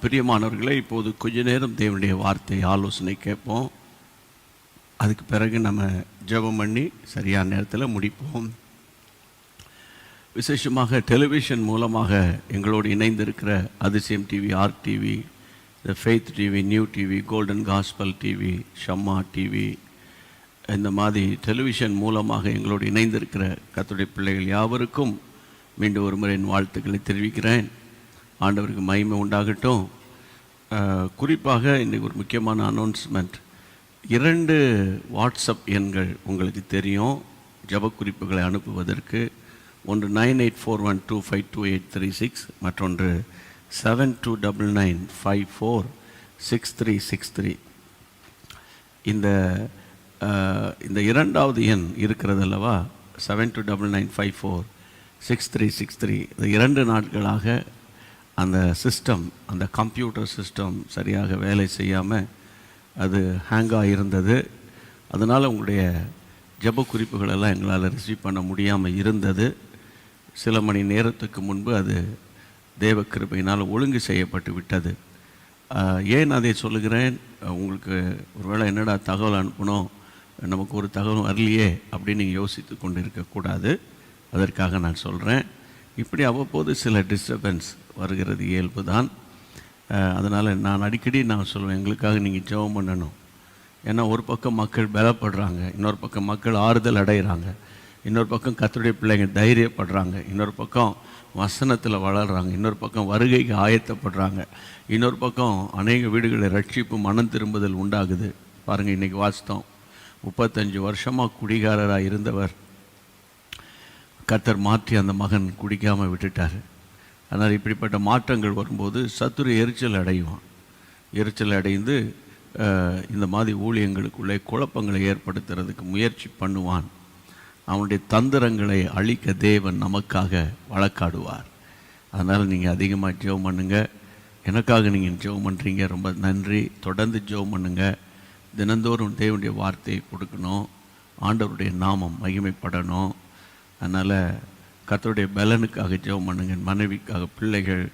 பிரியமானவர்களே, இப்போது கொஞ்ச நேரம் தேவனுடைய வார்த்தை ஆலோசனை கேட்போம். அதுக்கு பிறகு நம்ம ஜெபம் பண்ணி சரியான நேரத்தில் முடிப்போம். விசேஷமாக டெலிவிஷன் மூலமாக எங்களோடு இணைந்திருக்கிற Athisayam TV, R TV, the faith TV, new TV, golden gospel TV, Shamma TV, இந்த மாதிரி டெலிவிஷன் மூலமாக எங்களோடு இணைந்திருக்கிற கர்த்தருடைய பிள்ளைகள் யாவருக்கும் மீண்டும் ஒரு முறை என் வாழ்த்துக்களை தெரிவிக்கிறேன். ஆண்டவருக்கு மகிமை உண்டாகட்டும். குறிப்பாக இன்றைக்கு ஒரு முக்கியமான அனௌன்ஸ்மெண்ட். 2 வாட்ஸ்அப் எண்கள் உங்களுக்கு தெரியும் ஜப குறிப்புகளை அனுப்புவதற்கு. ஒன்று 9841252836, மற்றொன்று 7299546363. இந்த இரண்டாவது எண் இருக்கிறது அல்லவா, 7299546363. இந்த 2 நாட்களாக அந்த சிஸ்டம், அந்த கம்ப்யூட்டர் சிஸ்டம் சரியாக வேலை செய்யாமல் அது ஹேங்காக இருந்தது. அதனால் உங்களுடைய ஜப குறிப்புகளெல்லாம் எங்களால் ரிசீவ் பண்ண முடியாமல் இருந்தது. சில மணி நேரத்துக்கு முன்பு அது தேவ கிருபையினால் ஒழுங்கு செய்யப்பட்டு விட்டது. ஏன் அதை சொல்லுகிறேன், உங்களுக்கு ஒருவேளை என்னடா தகவல் அனுப்பணும், நமக்கு ஒரு தகவல் வரலையே அப்படின்னு நீங்கள் யோசித்து கொண்டு இருக்கக்கூடாது. அதற்காக நான் சொல்கிறேன். இப்படி அவ்வப்போது சில டிஸ்டர்பன்ஸ் வருகிறது, இயல்பு தான். அதனால் நான் அடிக்கடி சொல்லுவேன், எங்களுக்காக நீங்கள் ஜெபம் பண்ணணும். ஏன்னா ஒரு பக்கம் மக்கள் பலப்படுறாங்க, இன்னொரு பக்கம் மக்கள் ஆறுதல் அடைகிறாங்க, இன்னொரு பக்கம் கர்த்தருடைய பிள்ளைங்க தைரியப்படுறாங்க, இன்னொரு பக்கம் வசனத்தில் வளர்கிறாங்க, இன்னொரு பக்கம் வருகைக்கு ஆயத்தப்படுறாங்க, இன்னொரு பக்கம் அநேக வீடுகளில் ரட்சிப்பு, மனம் திரும்புதல் உண்டாகுது. பாருங்கள், இன்றைக்கி வாசித்தோம், 35 வருஷமாக குடிகாரராக இருந்தவர் கர்த்தர் மாற்றி அந்த மகன் குடிக்காமல் விட்டுட்டார். அதனால் இப்படிப்பட்ட மாற்றங்கள் வரும்போது சத்துரு எரிச்சல் அடைந்து இந்த மாதிரி ஊழியங்களுக்குள்ளே குழப்பங்களை ஏற்படுத்துறதுக்கு முயற்சி பண்ணுவான். அவனுடைய தந்திரங்களை அழிக்க தேவன் நமக்காக வழக்காடுவார். அதனால் நீங்கள் அதிகமாக ஜெபம் பண்ணுங்க. எனக்காக நீங்கள் ஜெபம் பண்ணுறீங்க, ரொம்ப நன்றி. தொடர்ந்து ஜெபம் பண்ணுங்க. தினந்தோறும் தேவனுடைய வார்த்தையை கொடுக்கணும், ஆண்டவருடைய நாமம் மகிமைப்படணும். அதனால் கர்த்தருடைய பலனுக்காக ஜெபம் பண்ணுங்க. மனைவிக்காக, பிள்ளைகள்,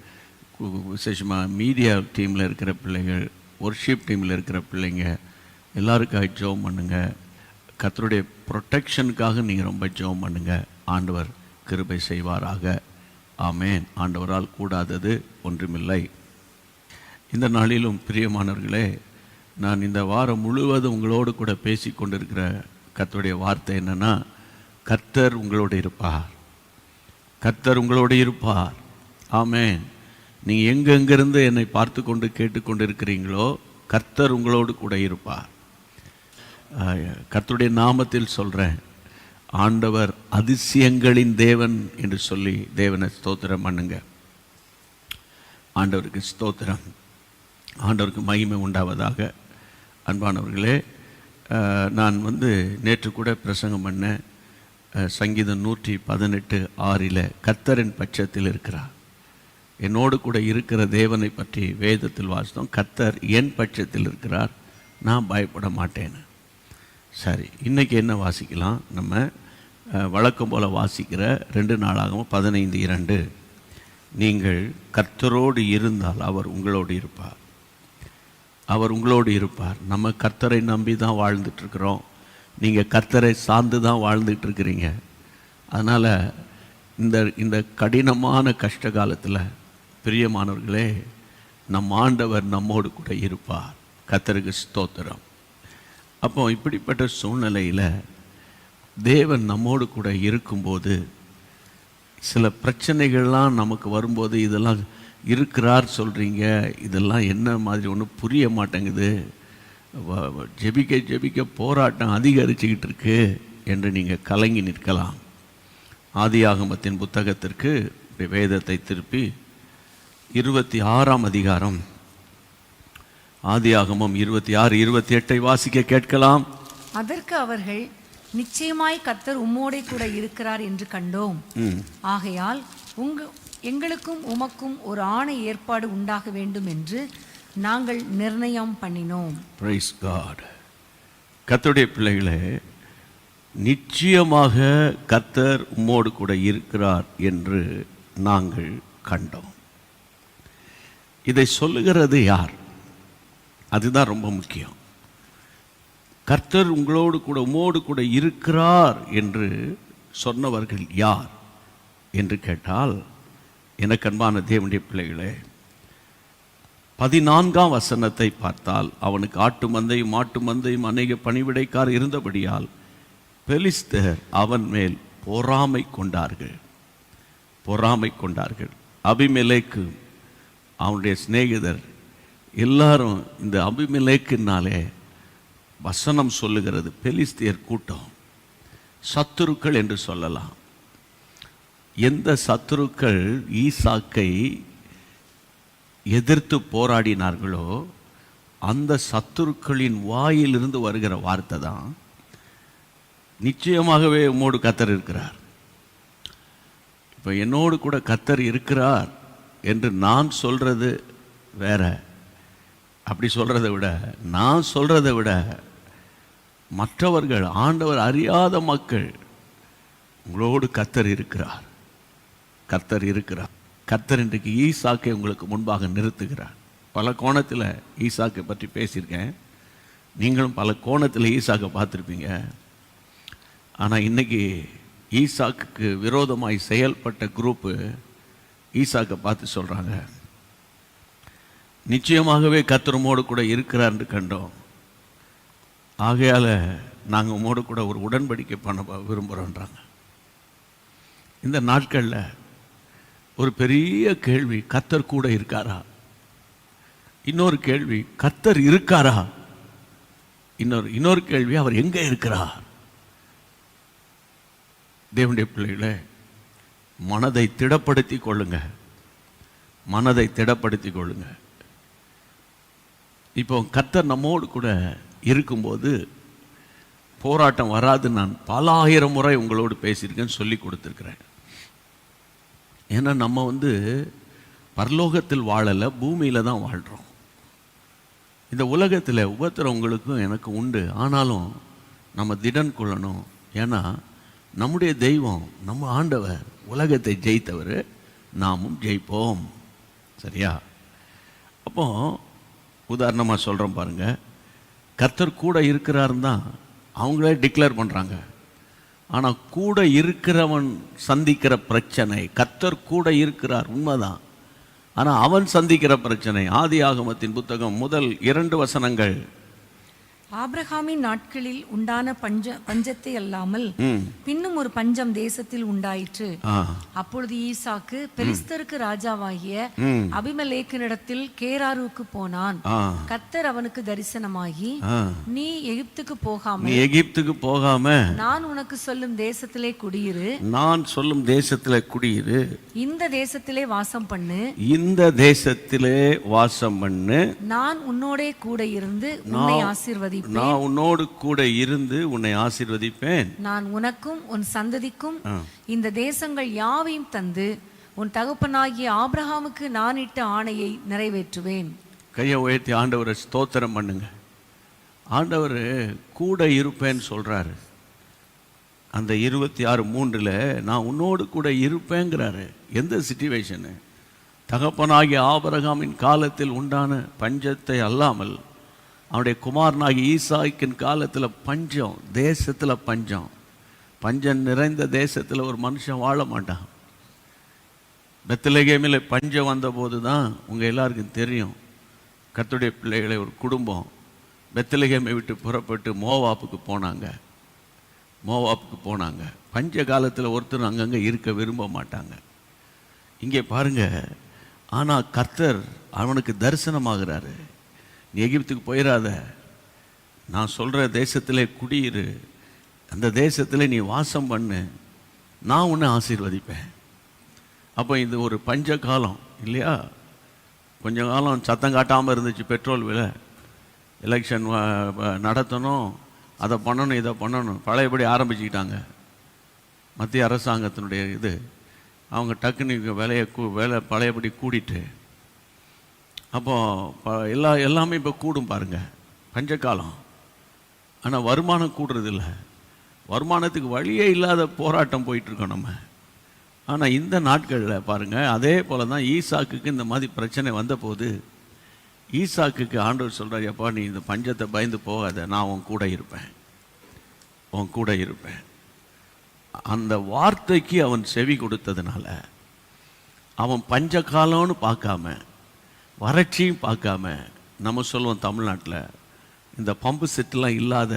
விசேஷமாக மீடியா டீமில் இருக்கிற பிள்ளைகள், ஒர்ஷிப் டீமில் இருக்கிற பிள்ளைங்க எல்லாருக்காக ஜெபம் பண்ணுங்க. கர்த்தருடைய ப்ரொடெக்ஷனுக்காக நீங்கள் ரொம்ப ஜெபம் பண்ணுங்க. ஆண்டவர் கிருபை செய்வாராக. ஆமேன். ஆண்டவரால் கூடாதது ஒன்றுமில்லை. இந்த நாளிலும் பிரியமானவர்களே, நான் இந்த வாரம் முழுவதும் உங்களோடு கூட பேசி கொண்டிருக்கிற கர்த்தருடைய வார்த்தை என்னென்னா, கர்த்தர் உங்களோடு இருப்பார். கர்த்தர் உங்களோடு இருப்பார். ஆமேன். நீங்கள் எங்கெங்கிருந்து என்னை பார்த்து கொண்டு கேட்டுக்கொண்டு இருக்கிறீங்களோ, கர்த்தர் உங்களோடு கூட இருப்பார். கர்த்தருடைய நாமத்தில் சொல்கிறேன், ஆண்டவர் அதிசயங்களின் தேவன் என்று சொல்லி தேவனை ஸ்தோத்திரம் பண்ணுங்க. ஆண்டவருக்கு ஸ்தோத்திரம், ஆண்டவருக்கு மகிமை உண்டாவதாக. அன்பானவர்களே, நான் நேற்று கூட பிரசங்கம் பண்ணேன். சங்கீதம் 118:6 கர்த்தரின் பட்சத்தில் இருக்கிறார். என்னோடு கூட இருக்கிற தேவனை பற்றி வேதத்தில் வாசித்தோம். கர்த்தர் என் பட்சத்தில் இருக்கிறார், நான் பயப்பட மாட்டேன்னு. சரி, இன்றைக்கி என்ன வாசிக்கலாம்? நம்ம வழக்கம் போல் வாசிக்கிற 2 நாளாகவும் 15:2. நீங்கள் கர்த்தரோடு இருந்தால் அவர் உங்களோடு இருப்பார். அவர் உங்களோடு இருப்பார். நம்ம கர்த்தரை நம்பி தான் வாழ்ந்துட்டுருக்குறோம். நீங்கள் கர்த்தரை சார்ந்து தான் வாழ்ந்துட்டுருக்கிறீங்க. அதனால் இந்த கடினமான கஷ்ட காலத்தில் பிரியமானவர்களே, நம் ஆண்டவர் நம்மோடு கூட இருப்பார். கர்த்தருக்கு ஸ்தோத்திரம். அப்போ இப்படிப்பட்ட சூழ்நிலையில் தேவன் நம்மோடு கூட இருக்கும்போது, சில பிரச்சனைகள்லாம் நமக்கு வரும்போது, இதெல்லாம் இருக்கிறார் சொல்கிறீங்க, இதெல்லாம் என்ன மாதிரி ஒன்றும் புரிய மாட்டேங்குது, ஜெபிக்க போராட்டம் அதிகரிச்சுக்கிட்டு இருக்கு என்று நீங்கள் கலங்கி நிற்கலாம். ஆதியாகமத்தின் புத்தகத்திற்கு வேதத்தை திருப்பி 26ஆம் அதிகாரம், ஆதியாகமம் 26:28 வாசிக்க கேட்கலாம். அதற்கு அவர்கள், நிச்சயமாய் கர்த்தர் உம்மோடே கூட இருக்கிறார் என்று கண்டோம். ஆகையால் எங்களுக்கும் உமக்கும் ஒரு ஆணை ஏற்பாடு உண்டாக வேண்டும் என்று நாங்கள் நிர்ணயம் பண்ணினோம். Praise God. கர்த்தருடைய பிள்ளைகளே, நிச்சயமாக கர்த்தர் உம்மோடு கூட இருக்கிறார் என்று நாங்கள் கண்டோம். இதை சொல்லுகிறது யார்? அதுதான் ரொம்ப முக்கியம். கர்த்தர் உம்மோடு கூட இருக்கிறார் என்று சொன்னவர்கள் யார் என்று கேட்டால், எனக்கு அன்பான தேவனுடைய பிள்ளைகளே, 14ஆம் வசனத்தை பார்த்தால், அவனுக்கு ஆட்டு மந்தையும் மாட்டு மந்தையும் அநேக பணிவிடைக்கார் இருந்தபடியால் பெலிஸ்தர் அவன் மேல் பொறாமை கொண்டார்கள். அபிமெலேக்கு அவனுடைய சிநேகிதர் எல்லாரும் இந்த அபிமெலேக்குனாலே வசனம் சொல்லுகிறது பெலிஸ்தியர் கூட்டம், சத்துருக்கள் என்று சொல்லலாம். எந்த சத்துருக்கள் ஈசாக்கை எதிர்த்து போராடினார்களோ அந்த சத்துருக்களின் வாயிலிருந்து வருகிற வார்த்தை தான், நிச்சயமாகவே உம்மோடு கர்த்தர் இருக்கிறார். இப்போ என்னோடு கூட கர்த்தர் இருக்கிறார் என்று நான் சொல்றது வேற. அப்படி சொல்றதை விட, நான் சொல்றதை விட மற்றவர்கள், ஆண்டவர் அறியாத மக்கள், உங்களோடு கர்த்தர் இருக்கிறார். கர்த்தர் இன்றைக்கு ஈசாக்கை உங்களுக்கு முன்பாக நிறுத்துகிறார். பல கோணத்தில் ஈசாக்கை பற்றி பேசியிருக்கேன். நீங்களும் பல கோணத்தில் ஈசாக்கை பார்த்துருப்பீங்க. ஆனால் இன்னைக்கு ஈசாக்குக்கு விரோதமாய் செயல்பட்ட குரூப்பு ஈசாக்கை பார்த்து சொல்கிறாங்க, நிச்சயமாகவே கர்த்தர் உம்மோடு கூட இருக்கிறார்னு கண்டோம், ஆகையால் நாங்கள் உம்மோடு கூட ஒரு உடன்படிக்கை பண்ண விரும்புகிறோன்றாங்க. இந்த நாட்களில் ஒரு பெரிய கேள்வி, கர்த்தர் கூட இருக்காரா? இன்னொரு கேள்வி, கர்த்தர் இருக்காரா? இன்னொரு கேள்வி, அவர் எங்கே இருக்கிறார்? தேவனுடைய பிள்ளைகளே, மனதை திடப்படுத்தி கொள்ளுங்க. இப்போ கர்த்தர் நம்மோடு கூட இருக்கும்போது போராட்டம் வராது. நான் பல ஆயிரம் முறை உங்களோடு பேசியிருக்கேன்னு சொல்லி கொடுத்துருக்கிறேன். ஏன்னா நம்ம பரலோகத்தில் வாழலை, பூமியில் தான் வாழ்கிறோம். இந்த உலகத்தில் உபத்திரம் உங்களுக்கும் எனக்கு உண்டு. ஆனாலும் நம்ம திடன் கொள்ளணும். ஏன்னா நம்முடைய தெய்வம், நம்ம ஆண்டவர் உலகத்தை ஜெயித்தவர், நாமும் ஜெயிப்போம். சரியா? அப்போ உதாரணமாக சொல்கிறோம் பாருங்க, கர்த்தர் கூட இருக்கிறாருன்னு தான் அவங்களே டிக்ளேர் பண்ணுறாங்க. ஆனால் கூட இருக்கிறவன் சந்திக்கிற பிரச்சனை, கர்த்தர் கூட இருக்கிறார் உண்மைதான், ஆனால் அவன் சந்திக்கிற பிரச்சனை. ஆதியாகமத்தின் புத்தகம் முதல் 2 வசனங்கள், ஆபிரகாமின் நாட்களில் உண்டான பஞ்சத்தை அல்லாமல் பின்னும் ஒரு பஞ்சம் தேசத்தில் உண்டாயிற்று. அப்பொழுது ஈசாக்கு பெலிஸ்தருக்கு ராஜாவாகிய அபிமெலேக்கினிடத்தில் கேராருக்கு போனான். கர்த்தர் அவனுக்கு தரிசனமாகி, நீ எகிப்துக்கு போகாம நான் உனக்கு சொல்லும் தேசத்திலே குடியிரு, இந்த தேசத்திலே வாசம் பண்ணு, நான் உன்னோடே கூட இருந்து உன்னை ஆசீர்வதிப்பேன். நான் உன்னோடு கூட இருந்து உன்னை ஆசீர்வதிப்பேன். நான் உனக்கும் உன் சந்ததிக்கும் இந்த தேசங்கள் யாவையும் தந்து உன் தகப்பனாகிய ஆபிரகாமுக்கு நான் இட்ட ஆணையை நிறைவேற்றுவேன். கையை உயர்த்தி ஆண்டவரை ஸ்தோத்திரம் பண்ணுங்க. ஆண்டவர் கூட இருப்பேன்னு சொல்றாரு. அந்த 26:3 நான் உன்னோடு கூட இருப்பேங்கிறாரு. எந்த சிச்சுவேஷனு? தகப்பனாகிய ஆபிரகாமின் காலத்தில் உண்டான பஞ்சத்தை அல்லாமல் அவனுடைய குமாரனாகி ஈசாக்கின் காலத்தில் பஞ்சம், தேசத்தில் பஞ்சம் நிறைந்த தேசத்தில் ஒரு மனுஷன் வாழ மாட்டான். பெத்லகேமில் பஞ்சம் வந்தபோது தான் உங்கள் எல்லாருக்கும் தெரியும், கர்த்தருடைய பிள்ளைகளை ஒரு குடும்பம் பெத்லகேமை விட்டு புறப்பட்டு மோவாப்புக்கு போனாங்க. பஞ்ச காலத்தில் ஒருத்தர் அங்கங்கே இருக்க விரும்ப மாட்டாங்க. இங்கே பாருங்க, ஆனால் கர்த்தர் அவனுக்கு தரிசனமாகிறாரு. நீ எகிப்துக்கு போயிடாத, நான் சொல்கிற தேசத்திலே குடியிரு, அந்த தேசத்தில் நீ வாசம் பண்ணு, நான் உன்னை ஆசீர்வதிப்பேன். அப்போ இது ஒரு பஞ்ச காலம் இல்லையா? கொஞ்ச காலம் சத்தம் காட்டாமல் இருந்துச்சு. பெட்ரோல் விலை, எலெக்ஷன் நடத்தணும், அதை பண்ணணும், இதை பண்ணணும், பழையபடி ஆரம்பிச்சுக்கிட்டாங்க. மத்திய அரசாங்கத்தினுடைய அவங்க டக்குன்னு விலை பழையபடி கூடிட்டு, அப்போது எல்லாமே இப்போ கூடும் பாருங்கள், பஞ்சக்காலம். ஆனால் வருமானம் கூடுறதில்ல. வருமானத்துக்கு வழியே இல்லாத போராட்டம் போயிட்டுருக்கோம். நம்ம ஆனால் இந்த நாட்களில் பாருங்கள், அதே போல தான் ஈசாக்குக்கு இந்த மாதிரி பிரச்சனை வந்தபோது ஈசாக்குக்கு ஆண்டவர் சொல்கிறார், எப்பா நீ இந்த பஞ்சத்தை பயந்து போகாத, நான் உன் கூட இருப்பேன், உன் கூட இருப்பேன். அந்த வார்த்தைக்கு அவன் செவி கொடுத்ததுனால அவன் பஞ்ச காலம்னு பார்க்காம, வறட்சியும் பார்க்காம, நம்ம சொல்லுவோம் தமிழ்நாட்டில் இந்த பம்பு செட்டுலாம் இல்லாத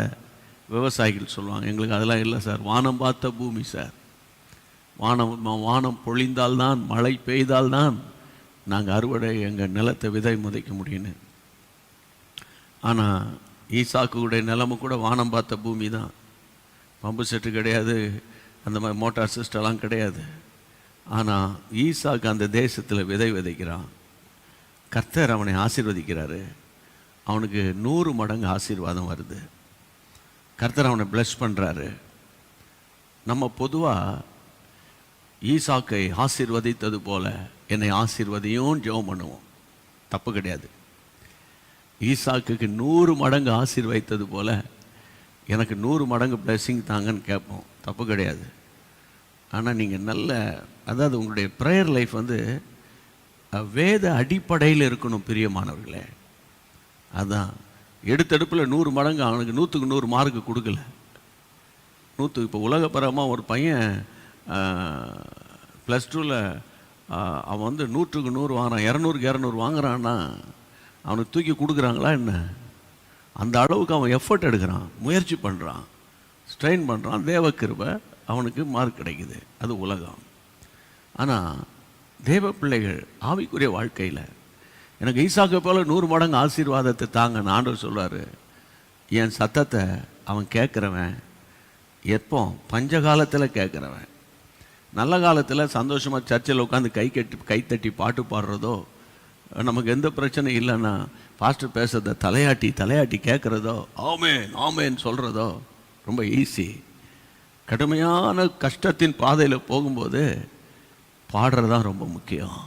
விவசாயிகள் சொல்லுவாங்க, எங்களுக்கு அதெல்லாம் இல்லை சார், வானம் பார்த்த பூமி சார், வானம் பொழிந்தால்தான், மழை பெய்தால்தான் நாங்கள் அறுவடை எங்கள் நிலத்தை விதை முதைக்க முடியும்னு. ஆனால் ஈசாக்குடைய நிலமும் கூட வானம் பார்த்த பூமி தான். பம்பு செட்டு கிடையாது, அந்த மாதிரி மோட்டார் சிஸ்டம்லாம் கிடையாது. ஆனால் ஈசாக்கு அந்த தேசத்தில் விதை விதைக்கிறான். கர்த்தர் அவனை ஆசீர்வதிக்கிறாரு. அவனுக்கு 100 மடங்கு ஆசீர்வாதம் வருது. கர்த்தர் அவனை பிளஸ் பண்ணுறாரு. நம்ம பொதுவாக ஈசாக்கை ஆசீர்வதித்தது போல என்னை ஆசீர்வதியும் ஜெபம் பண்ணுவோம், தப்பு கிடையாது. ஈசாக்குக்கு 100 மடங்கு ஆசீர்வதித்தது போல எனக்கு 100 மடங்கு பிளெஸ்ஸிங் தாங்கன்னு கேட்போம், தப்பு கிடையாது. ஆனால் நீங்கள் அதாவது உங்களுடைய ப்ரேயர் லைஃப் வேத அடிப்படையில் இருக்கணும் பிரியமானவர்களே. அதான் எடுத்தெடுப்பில் 100 மடங்கு அவனுக்கு 100க்கு 100 மார்க்கு கொடுக்கல. இப்போ உலகப்பரமாக ஒரு பையன் +2ல் அவன் 100க்கு 100 வாங்குறான், 200க்கு 200 வாங்குறான்னா அவனுக்கு தூக்கி கொடுக்குறாங்களா என்ன? அந்த அளவுக்கு அவன் எஃபர்ட் எடுக்கிறான், முயற்சி பண்ணுறான், ஸ்ட்ரெயின் பண்ணுறான். தேவ கிருபை அவனுக்கு மார்க் கிடைக்குது. அது உலகம். ஆனால் தேவ பிள்ளைகள் ஆவிக்குரிய வாழ்க்கையில் எனக்கு ஈசாக்கை போல 100 மடங்கு ஆசீர்வாதத்தை தாங்க ஆண்டவர் சொல்வார். என் சத்தத்தை அவன் கேட்குறவன் எப்போ? பஞ்சகாலத்தில் கேட்குறவன். நல்ல காலத்தில் சந்தோஷமாக சர்ச்சில் உட்காந்து கைத்தட்டி பாட்டு பாடுறதோ, நமக்கு எந்த பிரச்சனையும் இல்லைன்னா பாஸ்டர் பேசுறத தலையாட்டி கேட்குறதோ, ஆமேன் சொல்கிறதோ ரொம்ப ஈஸி. கடுமையான கஷ்டத்தின் பாதையில் போகும்போது பாடுறது தான் ரொம்ப முக்கியம்.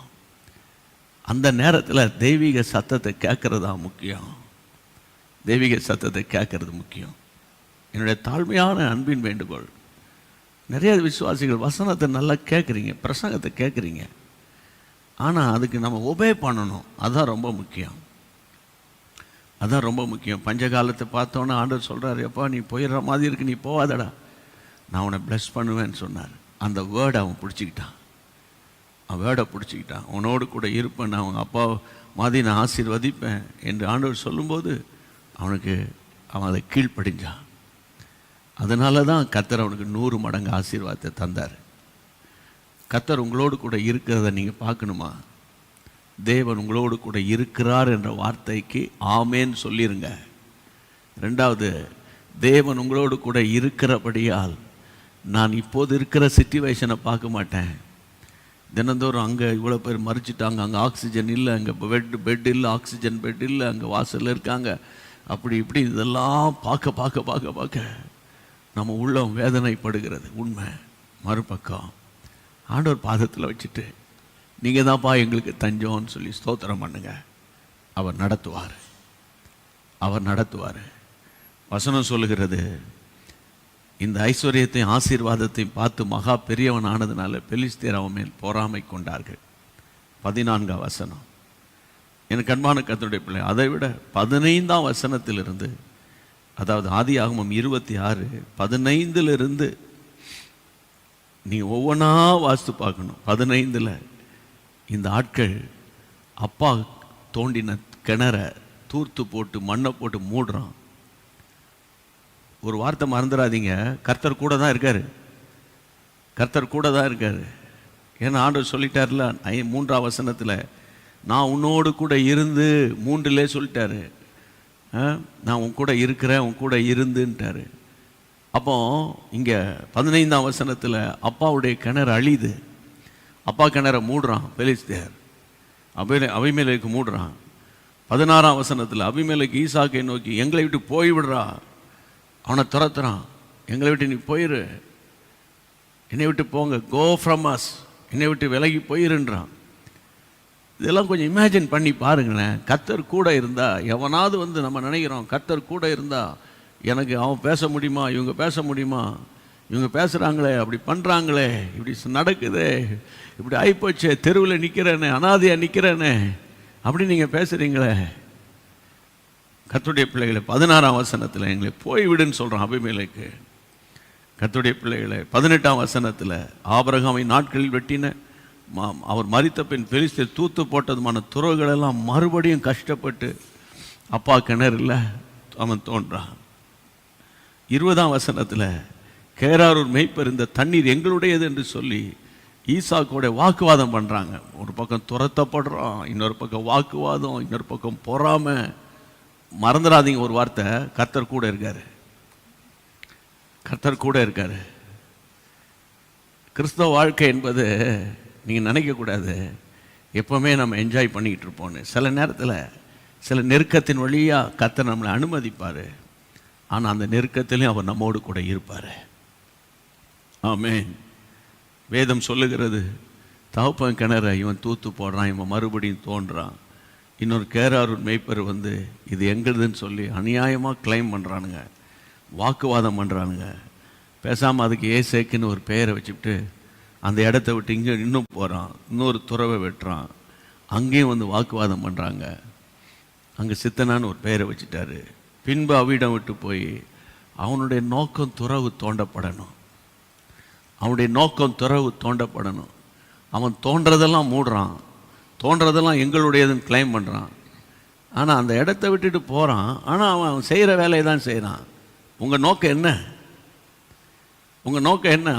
அந்த நேரத்தில் தெய்வீக சத்தத்தை கேட்குறது தான் முக்கியம். தெய்வீக சத்தத்தை கேட்குறது முக்கியம். என்னுடைய தாழ்மையான அன்பின் வேண்டுகோள், நிறைய விசுவாசிகள் வசனத்தை நல்லா கேட்குறீங்க, பிரசங்கத்தை கேட்குறீங்க, ஆனால் அதுக்கு நம்ம ஒபே பண்ணணும். அதுதான் ரொம்ப முக்கியம். அதுதான் ரொம்ப முக்கியம். பஞ்சகாலத்தை பார்த்தோன்னே ஆண்டவர் சொல்கிறார், எப்பா நீ போயிடுற மாதிரி இருக்கு, நீ போவாதடா, நான் அவனை பிளஸ் பண்ணுவேன்னு சொன்னார். அந்த வேர்டை அவன் பிடிச்சிக்கிட்டான். உன்னோடு கூட இருப்பேன், நான் அவங்க அப்பா மாதிரி நான் ஆசீர்வதிப்பேன் என்று ஆண்டவர் சொல்லும்போது அவன் அதை கீழ்ப்படிஞ்சான். அதனால தான் கர்த்தர் அவனுக்கு 100 மடங்கு ஆசீர்வாதத்தை தந்தார். கர்த்தர் உங்களோடு கூட இருக்கிறத நீங்கள் பார்க்கணுமா? தேவன் உங்களோடு கூட இருக்கிறார் என்ற வார்த்தைக்கு ஆமேன்னு சொல்லிருங்க. 2வது, தேவன் உங்களோடு கூட இருக்கிறபடியால் நான் இப்போது இருக்கிற சிச்சுவேஷனை பார்க்க மாட்டேன். தினந்தோறும் அங்கே இவ்வளோ பேர் மறிச்சிட்டாங்க, அங்கே ஆக்சிஜன் இல்லை, அங்கே பெட் இல்லை, ஆக்சிஜன் பெட் இல்லை, அங்கே வாசலில் இருக்காங்க, அப்படி இப்படி இதெல்லாம் பார்க்க நம்ம உள்ளம் வேதனைப்படுகிறது. உண்மை. மறுபக்கம் ஆண்டவர் பாதத்தில் வச்சுட்டு நீங்கள் தான்ப்பா எங்களுக்கு தஞ்சோன்னு சொல்லி ஸ்தோத்திரம் பண்ணுங்க. அவர் நடத்துவார். வசனம் சொல்லுகிறது, இந்த ஐஸ்வர்யத்தையும் ஆசீர்வாதத்தையும் பார்த்து மகா பெரியவன் ஆனதுனால பெலிஸ்தேர் அவன் மேல் பொறாமை கொண்டார்கள். 14ஆம் வசனம். எனக்கு அன்பான கர்த்தருடைய பிள்ளை, அதை விட 15ஆம் வசனத்திலிருந்து, அதாவது ஆதியாகமம் 26:15 நீ ஒவ்வொன்றா வாசித்து பார்க்கணும். 15 இந்த ஆட்கள் அப்பா தோண்டின கிணற தூர்த்து போட்டு மண்ணை போட்டு மூடுறான். ஒரு வார்த்தை மறந்துடாதீங்க, கர்த்தர் கூட தான் இருக்காரு. ஏன்னா ஆண்டவர் சொல்லிட்டார்ல 3ஆம் வசனத்தில், நான் உன்னோடு கூட இருந்து, 3லே சொல்லிட்டாரு, நான் உன் கூட இருக்கிறேன், உன் கூட இருந்துன்ட்டாரு. அப்போ இங்கே 15ஆம் வசனத்தில் அப்பாவுடைய கிணறு அழியுது. அப்பா கிணற மூடுறான் பெலிஸ்தேர், அபிமெலேக்கு மூடுறான். 16ஆம் வசனத்தில் அபிமெலேக்கு ஈசாக்கை நோக்கி, எங்களை விட்டு போய்விடுறா, அவனை துரத்துறான், எங்களை விட்டு நீ போயிரு, என்னை விட்டு போங்க, கோ ஃப்ரம் அஸ், என்னை விட்டு விலகி போயிருன்றான். இதெல்லாம் கொஞ்சம் இமேஜின் பண்ணி பாருங்களேன். கர்த்தர் கூட இருந்தா, எவனாவது நம்ம நினைக்கிறோம் கர்த்தர் கூட இருந்தா எனக்கு அவன் பேச முடியுமா, இவங்க பேச முடியுமா, இவங்க பேசுகிறாங்களே, அப்படி பண்ணுறாங்களே, இப்படி நடக்குதே, இப்படி ஆயிப்போச்சே, தெருவில் நிற்கிறேனே, அனாதையாக நிற்கிறேனே அப்படி நீங்கள் பேசுகிறீங்களே. கர்த்தருடைய பிள்ளைகளை 16ஆம் வசனத்தில் எங்களை போய்விடுன்னு சொல்கிறான் அபிமெலேக்கு. கர்த்தருடைய பிள்ளைகளை 18ஆம் வசனத்தில் ஆபிரகாமை நாட்களில் வெட்டின அவர் மரித்த பின் பெலிஸ்தர் தூத்து போட்டதுமான துறவுகளெல்லாம் மறுபடியும் கஷ்டப்பட்டு அப்பா கிணறுல அவன் தோன்றான். 20ஆம் வசனத்தில் கேராரூர் மேய்ப்பர் இந்த தண்ணீர் எங்களுடையது என்று சொல்லி ஈசாக்கோட வாக்குவாதம் பண்ணுறாங்க. ஒரு பக்கம் துரத்தப்படுறோம், இன்னொரு பக்கம் வாக்குவாதம், இன்னொரு பக்கம் பொறாமை. மறந்துடாதீங்க ஒரு வார்த்தை, கர்த்தர் கூட இருக்காரு. கர்த்தர் கூட இருக்காரு. கிறிஸ்தவ வாழ்க்கை என்பது நீங்கள் நினைக்கக்கூடாது எப்போவுமே நம்ம என்ஜாய் பண்ணிக்கிட்டு இருப்போன்னு. சில நேரத்தில் சில நெருக்கத்தின் வழியாக கர்த்தர் நம்மளை அனுமதிப்பார். ஆனால் அந்த நெருக்கத்திலையும் அவர் நம்மோடு கூட இருப்பார். ஆமென். வேதம் சொல்லுகிறது, தகப்பன் கிணற இவன் தூத்து போடுறான், இவன் மறுபடியும் தோன்றான். இன்னொரு கேராரூர் மேய்ப்பர் வந்து இது எங்களுதுன்னு சொல்லி அநியாயமாக கிளைம் பண்ணுறானுங்க, வாக்குவாதம் பண்ணுறானுங்க. பேசாமல் அதுக்கு ஏசேக்குன்னு ஒரு பெயரை வச்சுக்கிட்டு அந்த இடத்த விட்டு இங்கே இன்னும் போகிறான், இன்னொரு துறவை வெட்டுறான், அங்கேயும் வந்து வாக்குவாதம் பண்ணுறாங்க. அங்கே சித்தனான்னு ஒரு பெயரை வச்சுட்டாரு. பின்பு அவிடம் விட்டு போய் அவனுடைய நோக்கம் துறவு தோண்டப்படணும். அவனுடைய நோக்கம் துறவு தோண்டப்படணும். அவன் தோன்றதெல்லாம் மூடுறான், தோன்றதெல்லாம் எங்களுடையதுன்னு கிளைம் பண்ணுறான். ஆனால் அந்த இடத்த விட்டுட்டு போகிறான். ஆனால் அவன் செய்கிற வேலையை தான் செய்கிறான். உங்கள் நோக்கம் என்ன? உங்கள் நோக்கம் என்ன?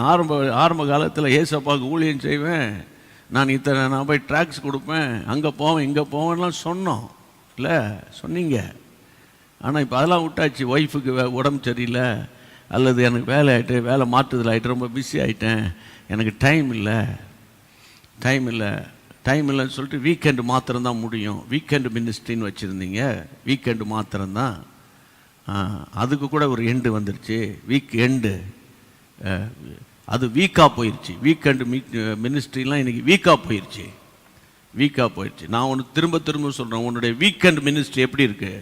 ஆரம்ப காலத்தில் ஏசப்பாவுக்கு ஊழியம் செய்வேன், நான் போய் ட்ராக்ஸ் கொடுப்பேன், அங்கே போவேன் இங்கே போவேன்லாம் சொன்னோம் இல்லை, சொன்னீங்க. ஆனால் இப்போ அதெல்லாம் விட்டாச்சு. ஒய்ஃபுக்கு உடம்பு சரியில்லை, அல்லது எனக்கு வேலை ஆகிட்டு, வேலை மாற்றுதல் ஆகிட்டு, ரொம்ப பிஸி ஆகிட்டேன், எனக்கு டைம் இல்லைன்னு சொல்லிட்டு வீக்கெண்டு மாத்திரம்தான் முடியும். வீக்கெண்டு மினிஸ்ட்ரின்னு வச்சுருந்தீங்க, வீக்கெண்டு மாத்திரம்தான். அதுக்கு கூட ஒரு எண்டு வந்துருச்சு, வீக் எண்டு. அது வீக்காக போயிடுச்சு. வீக்கெண்டு மினிஸ்ட்ரிலாம் இன்றைக்கி வீக்காக போயிடுச்சு. நான் ஒன்று திரும்ப சொல்கிறேன், உன்னுடைய வீக்கெண்ட் மினிஸ்ட்ரி எப்படி இருக்குது?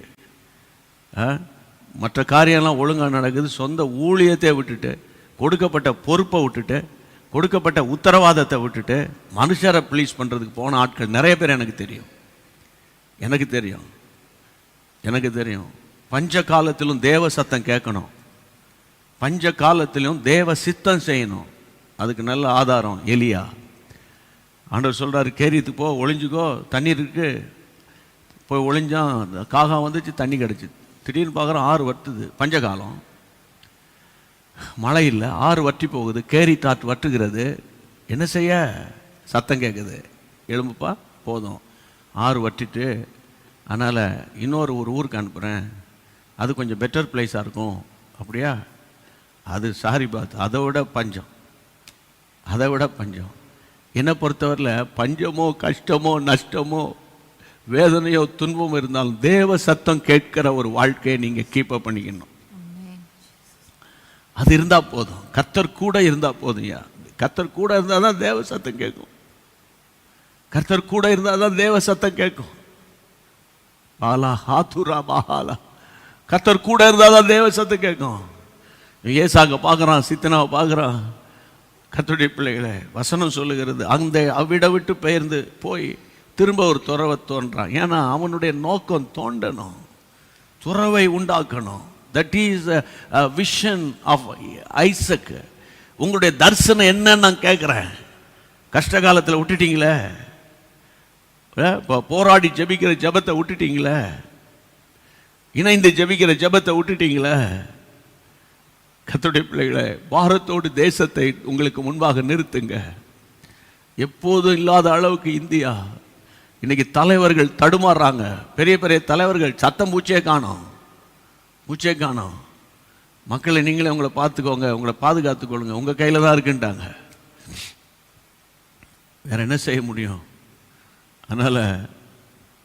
மற்ற காரியம்லாம் ஒழுங்காக நடக்குது. சொந்த ஊழியத்தை விட்டுட்டு, கொடுக்கப்பட்ட பொறுப்பை விட்டுட்டு, கொடுக்கப்பட்ட உத்தரவாதத்தை விட்டுட்டு மனுஷரை ப்ளீஸ் பண்ணுறதுக்கு போன ஆட்கள் நிறைய பேர் எனக்கு தெரியும். பஞ்ச காலத்திலும் தேவ சத்தம் கேட்கணும், பஞ்ச காலத்திலும் தேவ சித்தம் செய்யணும். அதுக்கு நல்ல ஆதாரம் எலியா. ஆண்டவர் சொல்கிறாரு, கேரியத்துக்கு போ, ஒளிஞ்சுக்கோ, தண்ணீர் இருக்கு, போய் ஒளிஞ்சான். காகா வந்துச்சு, தண்ணி கிடச்சி. திடீர்னு பார்க்குறோம் ஆறு வட்டுது. பஞ்சகாலம், மழை இல்லை, ஆறு வற்றி போகுது, கேரி தாட் வட்டுகிறது. என்ன செய்ய? சத்தம் கேட்குது, எழும்புப்பா போதும். ஆறு வட்டிட்டு, அதனால் இன்னொரு ஒரு ஊருக்கு அனுப்புகிறேன், அது கொஞ்சம் பெட்டர் பிளேஸாக இருக்கும். அப்படியா? அது சாரிபாத், அதை விட பஞ்சம். என்னை பொறுத்தவரையில் பஞ்சமோ கஷ்டமோ நஷ்டமோ வேதனையோ துன்பமோ இருந்தாலும் தேவ சத்தம் கேட்கிற ஒரு வாழ்க்கையை நீங்கள் கீப்பப் பண்ணிக்கணும். அது இருந்தால் போதும். கர்த்தர் கூட இருந்தால் போதும்யா. கர்த்தர் கூட இருந்தால் தான் தேவ சத்தம் கேட்கும். கர்த்தர் கூட இருந்தால் தான் தேவ சத்தம் கேட்கும். பாலா ஹாத்துரா பாலா, கர்த்தர் கூட இருந்தால் தான் தேவ சத்தம் கேட்கும். ஏசாங்க பார்க்குறான், சித்தனாவை பார்க்குறான். கர்த்தருடைய பிள்ளைகளை வசனம் சொல்லுகிறது, அந்த அவ்விட விட்டு பெயர்ந்து போய் திரும்ப ஒரு துறவை தோன்றான். ஏன்னா அவனுடைய நோக்கம் தோண்டணும், துறவை உண்டாக்கணும். That is a vision of Isaac. உங்களுடைய தரிசனம் என்னன்னு நான் கேட்குறேன். கஷ்ட காலத்தில் விட்டுட்டீங்களே, இப்போ போராடி ஜெபிக்கிற ஜெபத்தை விட்டுட்டீங்களே, இணைந்து ஜெபிக்கிற ஜெபத்தை விட்டுட்டீங்களே. கர்த்தருடைய பிள்ளைகளை, பாரத்தோடு தேசத்தை உங்களுக்கு முன்பாக நிறுத்துங்க. எப்போதும் இல்லாத அளவுக்கு இந்தியா இன்னைக்கு தலைவர்கள் தடுமாறுறாங்க. பெரிய பெரிய தலைவர்கள் சத்தம் மூச்சே காணோம். மக்களை நீங்களே உங்களை பார்த்துக்கோங்க, உங்களை பாதுகாத்துக்கொள்ளுங்க, உங்கள் கையில் தான் இருக்குன்ட்டாங்க. வேற என்ன செய்ய முடியும்? அதனால்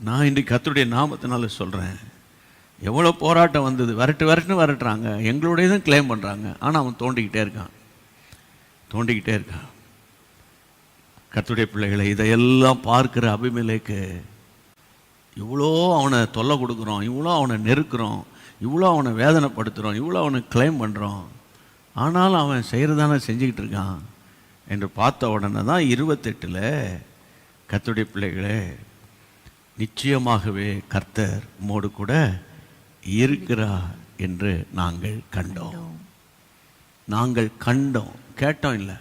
நான் இன்றைக்கு கர்த்தருடைய நாமத்தினால சொல்கிறேன், எவ்வளோ போராட்டம் வந்தது, விரட்டுன்னு விரட்டுறாங்க, எங்களுடையதும் கிளைம் பண்ணுறாங்க. ஆனால் அவன் தோண்டிக்கிட்டே இருக்கான். கர்த்தருடைய பிள்ளைகளை, இதையெல்லாம் பார்க்குற அபிமெலேக்கு, இவ்வளோ அவனை தொல்லை கொடுக்குறோம், இவ்வளோ அவனை நெருக்கிறோம், இவ்வளோ அவனை வேதனைப்படுத்துகிறோம், இவ்வளோ அவனை கிளைம் பண்ணுறோம், ஆனாலும் அவன் செய்கிறதானே செஞ்சுக்கிட்டு இருக்கான் என்று பார்த்த உடனே தான் 28 கர்த்தருடைய பிள்ளைகளே, நிச்சயமாகவே கர்த்தர் உம்மோடு கூட இருக்கிறார் என்று நாங்கள் கண்டோம். கேட்டோம் இல்லை,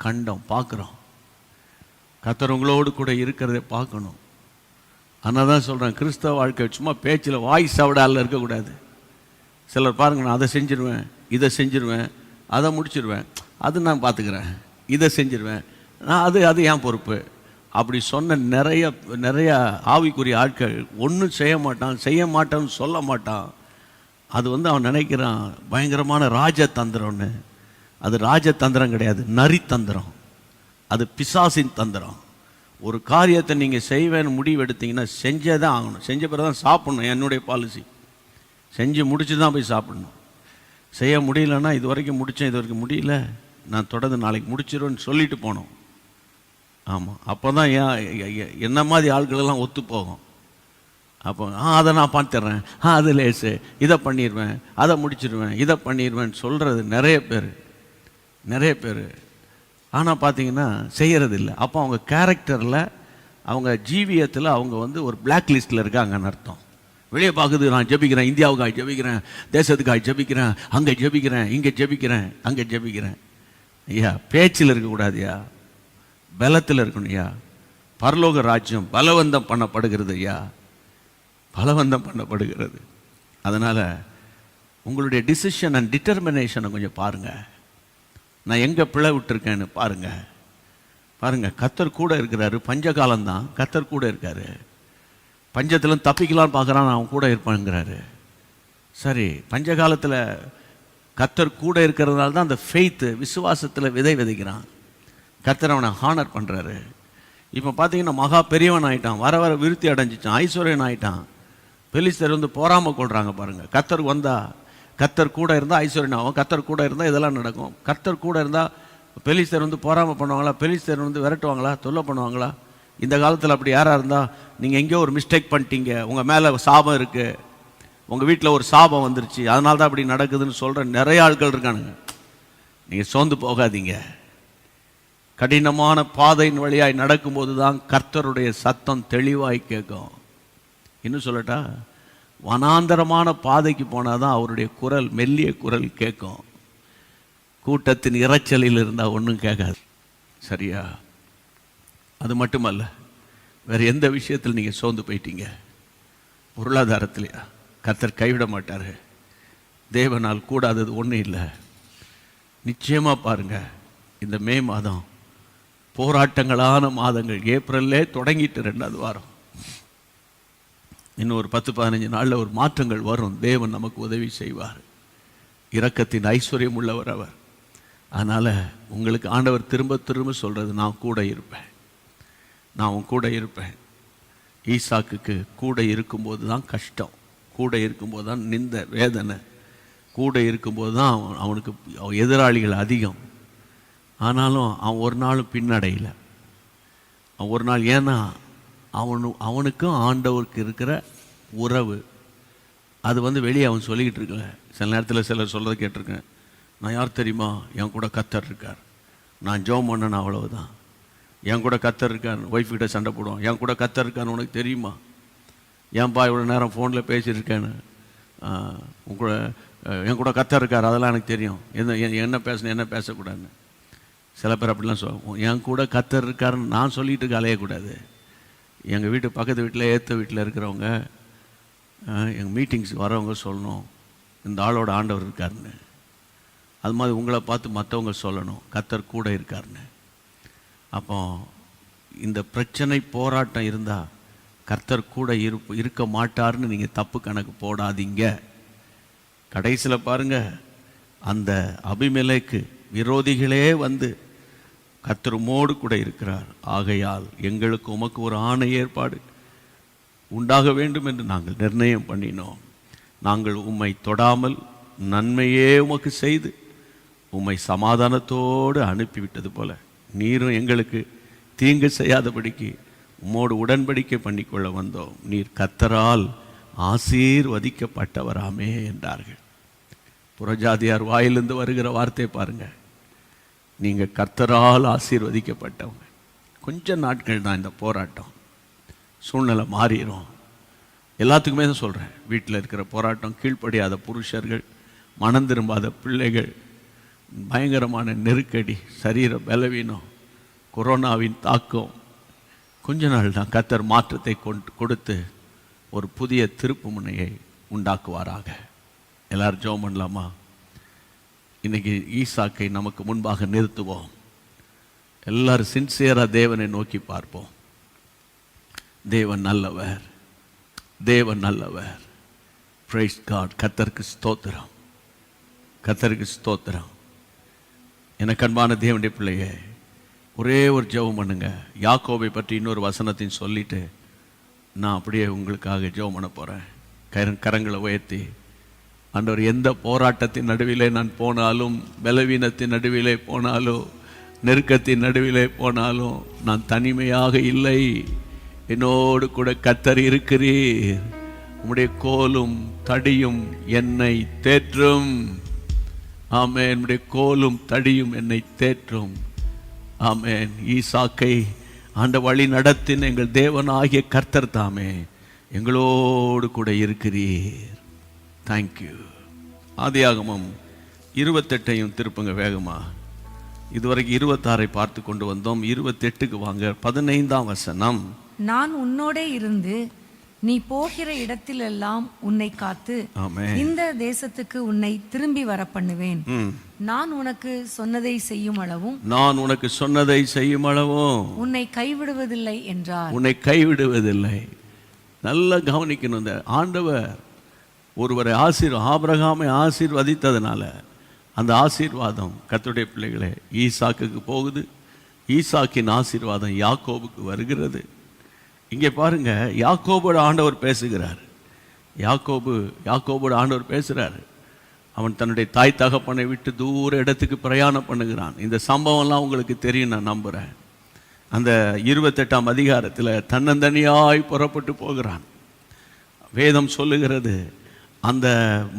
கண்டோம், பார்க்குறோம். கர்த்தர் உங்களோடு கூட இருக்கிறதை பார்க்கணும். அதனால தான் சொல்கிறேன், கிறிஸ்தவ வாழ்க்கை சும்மா பேச்சில் வாய் சவடாலில் இருக்கக்கூடாது. சிலர் பாருங்க, நான் அதை செஞ்சிருவேன், இதை செஞ்சிருவேன், அதை முடிச்சிருவேன், அது நான் பார்த்துக்கிறேன், இதை செஞ்சிருவேன், நான் அது என் பொறுப்பு அப்படி சொன்ன நிறைய ஆவிக்குரிய ஆட்கள் ஒன்றும் செய்ய மாட்டான்னு சொல்ல மாட்டான். அது அவன் நினைக்கிறான் பயங்கரமான ராஜதந்திரம்னு. அது ராஜதந்திரம் கிடையாது, நரித்தந்திரம். அது பிசாசின் தந்திரம். ஒரு காரியத்தை நீங்கள் செய்வேன்னு முடிவு எடுத்தீங்கன்னா செஞ்சே தான் ஆகணும். செஞ்ச பிறகு தான் சாப்பிட்ணும். என்னுடைய பாலிசி, செஞ்சு முடிச்சு தான் போய் சாப்பிட்ணும். செய்ய முடியலன்னா இது வரைக்கும் முடித்தேன், இது வரைக்கும் முடியல, நான் தொடர்ந்து நாளைக்கு முடிச்சிடுவேன்னு சொல்லிட்டு போனோம். ஆமாம், அப்போ தான் என்ன மாதிரி ஆட்களெல்லாம் ஒத்து போகும். அப்போ அதை நான் பார்த்துட்றேன், அது லேசு, இதை பண்ணிடுவேன், அதை முடிச்சிடுவேன், இதை பண்ணிடுவேன்னு சொல்கிறது நிறைய பேர். ஆனால் பார்த்தீங்கன்னா செய்கிறது இல்லை. அப்போ அவங்க கேரக்டரில், அவங்க ஜீவியத்தில் அவங்க ஒரு பிளாக் லிஸ்ட்டில் இருக்காங்கன்னு அர்த்தம். வெளியே பார்க்குது, நான் ஜெபிக்கிறேன், இந்தியாவுக்காக ஜெபிக்கிறேன், தேசத்துக்காக ஜெபிக்கிறேன், அங்கே ஜெபிக்கிறேன், இங்கே ஜெபிக்கிறேன், அங்கே ஜெபிக்கிறேன். ஐயா, பேச்சில் இருக்கக்கூடாதுயா, பலத்தில் இருக்கணும் ஐயா. பரலோக ராஜ்யம் பலவந்தம் பண்ணப்படுகிறது ஐயா, பலவந்தம் பண்ணப்படுகிறது. அதனால் உங்களுடைய டிசிஷன் அண்ட் டிட்டர்மினேஷனை கொஞ்சம் பாருங்கள். நான் எங்கே பிழை விட்டுருக்கேன்னு பாருங்கள். கர்த்தர் கூட இருக்கிறாரு. பஞ்சகாலம்தான், கர்த்தர் கூட இருக்காரு. பஞ்சத்தில் தப்பிக்கலான்னு பார்க்குறான், அவன் கூட இருப்பாங்கிறாரு. சரி, பஞ்சகாலத்தில் கர்த்தர் கூட இருக்கிறதுனால தான் அந்த ஃபெய்த்து, விசுவாசத்தில் விதை விதைக்கிறான். கர்த்தர் அவனை ஹானர் பண்ணுறாரு. இப்போ பார்த்தீங்கன்னா மகா பெரியவன் ஆகிட்டான், வர விருத்தி அடைஞ்சிட்டான், ஐஸ்வர்யன் ஆகிட்டான். பெலிஸ்தர் போராமல் கொள்கிறாங்க பாருங்கள். கர்த்தர் கூட இருந்தால் ஐஸ்வர்யன் ஆகும், கர்த்தர் கூட இருந்தால் இதெல்லாம் நடக்கும். கர்த்தர் கூட இருந்தால் பெலிஸ்தர் போராமல் பண்ணுவாங்களா, பெலிஸ்தர் விரட்டுவாங்களா, தொல்லை பண்ணுவாங்களா? இந்த காலத்தில் அப்படி யாராக இருந்தால், நீங்கள் எங்கேயோ ஒரு மிஸ்டேக் பண்ணிட்டீங்க, உங்கள் மேலே சாபம் இருக்குது, உங்கள் வீட்டில் ஒரு சாபம் வந்துருச்சு, அதனால தான் அப்படி நடக்குதுன்னு சொல்கிற நிறைய ஆட்கள் இருக்கானுங்க. நீங்கள் சோர்ந்து போகாதீங்க. கடினமான பாதையின் வழியாய் நடக்கும்போது தான் கர்த்தருடைய சத்தம் தெளிவாய் கேட்கும். இன்னும் சொல்லட்டா, வனாந்தரமான பாதைக்கு போனால் தான் அவருடைய குரல், மெல்லிய குரல் கேட்கும். கூட்டத்தின் இரைச்சலில் இருந்தால் ஒன்றும் கேட்காது. சரியா? அது மட்டுமல்ல, வேறு எந்த விஷயத்தில் நீங்கள் சோர்ந்து போயிட்டீங்க? பொருளாதாரத்திலையா? கர்த்தர் கைவிட மாட்டார். தேவனால் கூடாதது ஒன்றும் இல்லை. நிச்சயமாக பாருங்கள், இந்த மே மாதம் போராட்டங்களான மாதங்கள். ஏப்ரல்லே தொடங்கிட்டு 2வது வாரம், இன்னும் ஒரு 10-15 நாளில் ஒரு மாற்றங்கள் வரும். தேவன் நமக்கு உதவி செய்வார். இரக்கத்தின் ஐஸ்வர்யம் உள்ளவர் அவர். அதனால் உங்களுக்கு ஆண்டவர் திரும்ப திரும்ப சொல்கிறது, நான் கூட இருப்பேன், நான் உன் கூட இருப்பேன். ஈசாக்குக்கு கூட இருக்கும்போது தான் கஷ்டம், கூட இருக்கும்போது தான் நிந்த வேதனை, கூட இருக்கும்போது தான் அவனுக்கு எதிராளிகள் அதிகம். ஆனாலும் அவன் ஒரு நாளும் பின்னடையலை. அவன் ஒரு நாள், ஏன்னா அவனுக்கும் ஆண்டவருக்கு இருக்கிற உறவு அது வெளியே அவன் சொல்லிக்கிட்டு இருக்கல. சில நேரத்தில் சிலர் சொல்கிறத கேட்டிருக்கேன், நான் யார் தெரியுமா, என் கூட கர்த்தர் இருக்கார், நான் ஜெபம் பண்ணேன் அவ்வளவுதான், என் கூட கர்த்தர் இருக்கார். ஒய்ஃப் கிட்ட சண்டை போடுவான், என் கூட கர்த்தர் இருக்கான்னு உனக்கு தெரியுமா, ஏன்பா இவ்வளோ நேரம் ஃபோனில் பேசியிருக்கேன்னு, என் கூட கர்த்தர் இருக்கார், அதெல்லாம் எனக்கு தெரியும், என்ன பேசணும் என்ன பேசக்கூடாதுன்னு. சில பேர் அப்படிலாம் சொல்லுவோம். என் கூட கர்த்தர் இருக்காருன்னு நான் சொல்லிட்டு அலையக்கூடாது. எங்கள் வீட்டு பக்கத்து வீட்டில் ஏற்ற வீட்டில் இருக்கிறவங்க, எங்கள் மீட்டிங்ஸுக்கு வரவங்க சொல்லணும், இந்த ஆளோட ஆண்டவர் இருக்காருன்னு. அது மாதிரி உங்களை பார்த்து மற்றவங்க சொல்லணும், கர்த்தர் கூட இருக்காருன்னு. அப்போ இந்த பிரச்சனை போராட்டம் இருந்தால் கர்த்தர் கூட இருக்க மாட்டார்னு நீங்கள் தப்பு கணக்கு போடாதீங்க. கடைசியில் பாருங்கள், அந்த அபிமெலேக்கு விரோதிகளே கர்த்தர் உம்மோடு கூட இருக்கிறார், ஆகையால் எங்களுக்கு உமக்கு ஒரு ஆணை ஏற்பாடு உண்டாக வேண்டும் என்று நாங்கள் நிர்ணயம் பண்ணினோம். நாங்கள் உம்மை தொடாமல் நன்மையே உமக்கு செய்து உம்மை சமாதானத்தோடு அனுப்பிவிட்டது போல நீரும் எங்களுக்கு தீங்கு செய்யாதபடிக்கு உம்மோடு உடன்படிக்கை பண்ணிக்கொள்ள வந்தோம். நீர் கர்த்தரால் ஆசீர்வதிக்கப்பட்டவராமே என்றார்கள். புறஜாதியார் வாயிலிருந்து வருகிற வார்த்தையை பாருங்க, நீங்கள் கர்த்தரால் ஆசீர்வதிக்கப்பட்டவங்க. கொஞ்ச நாட்கள் தான் இந்த போராட்டம், சூழ்நிலை மாறிடும். எல்லாத்துக்குமே தான் சொல்கிறேன், வீட்டில் இருக்கிற போராட்டம், கீழ்ப்படியாத புருஷர்கள், மனம் திரும்பாத பிள்ளைகள், பயங்கரமான நெருக்கடி, சரீர பலவீனம், கொரோனாவின் தாக்கம், கொஞ்ச நாள் தான். கர்த்தர் மாற்றத்தை கொடுத்து ஒரு புதிய திருப்பு முனையை உண்டாக்குவாராக. எல்லாரும் ஜெபம் பண்ணலாமா? இன்னைக்கு ஈசாக்கை நமக்கு முன்பாக நிறுத்துவோம். எல்லாரும் சின்சியராக தேவனை நோக்கி பார்ப்போம். தேவன் நல்லவர், தேவன் நல்லவர். Praise God. கர்த்தருக்கு ஸ்தோத்திரம், கர்த்தருக்கு ஸ்தோத்திரம். எனக்கு அன்பான தேவனுடைய பிள்ளையே, ஒரே ஒரு ஜெபம் பண்ணுங்க. யாக்கோபை பற்றி இன்னொரு வசனத்தையும் சொல்லிட்டு நான் அப்படியே உங்களுக்காக ஜெபம் பண்ண போகிறேன். கரங்களை உயர்த்தி, ஆண்டவர், எந்த போராட்டத்தின் நடுவிலே நான் போனாலும், பலவீனத்தின் நடுவிலே போனாலும், நெருக்கத்தின் நடுவிலே போனாலும் நான் தனிமையாக இல்லை. என்னோடு கூட கர்த்தர் இருக்கிறீர். உம்முடைய கோலும் தடியும் என்னை தேற்றும். ஆமென். உம்முடைய கோலும் தடியும் என்னை தேற்றும். ஆமென். ஈசாக்கை ஆண்ட வழி நடத்தின எங்கள் தேவனாகிய கர்த்தர் தாமே எங்களோடு கூட இருக்கிறீர். தேங்க்யூ. ஆதியாகமம் 28 திருப்புங்க வேகமா. இதுவரைக்கும் 26 பார்த்து கொண்டு வந்தோம். 28க்கு வாங்க. 15ஆம் வசனம். நான் உன்னோடே இருந்து நீ போகிற இடத்திலெல்லாம் உன்னை காத்து இந்த தேசத்துக்கு உன்னை திரும்பி வர பண்ணுவேன். நான் உனக்கு சொன்னதை செய்யும் அளவும், நான் உனக்கு சொன்னதை செய்யும் அளவும் உன்னை கைவிடுவதில்லை என்றார். உன்னை கைவிடுவதில்லை. நல்லா கவனிக்கணும். இந்த ஆண்டவர் ஒருவரை ஆபிரகாமை ஆசீர்வதித்ததுனால அந்த ஆசீர்வாதம் கர்த்தருடைய பிள்ளைகளே ஈசாக்குக்கு போகுது. ஈசாக்கின் ஆசீர்வாதம் யாக்கோபுக்கு வருகிறது. இங்கே பாருங்க, யாக்கோபோட ஆண்டவர் பேசுகிறார். யாக்கோபோட ஆண்டவர் பேசுகிறார். அவன் தன்னுடைய தாய் தகப்பனை விட்டு தூர இடத்துக்கு பிரயாணம் பண்ணுகிறான். இந்த சம்பவம்லாம் உங்களுக்கு தெரியும், நான் நம்புகிறேன். அந்த 28ஆம் அதிகாரத்தில் தன்னந்தனியாய் புறப்பட்டு போகிறான். வேதம் சொல்லுகிறது, அந்த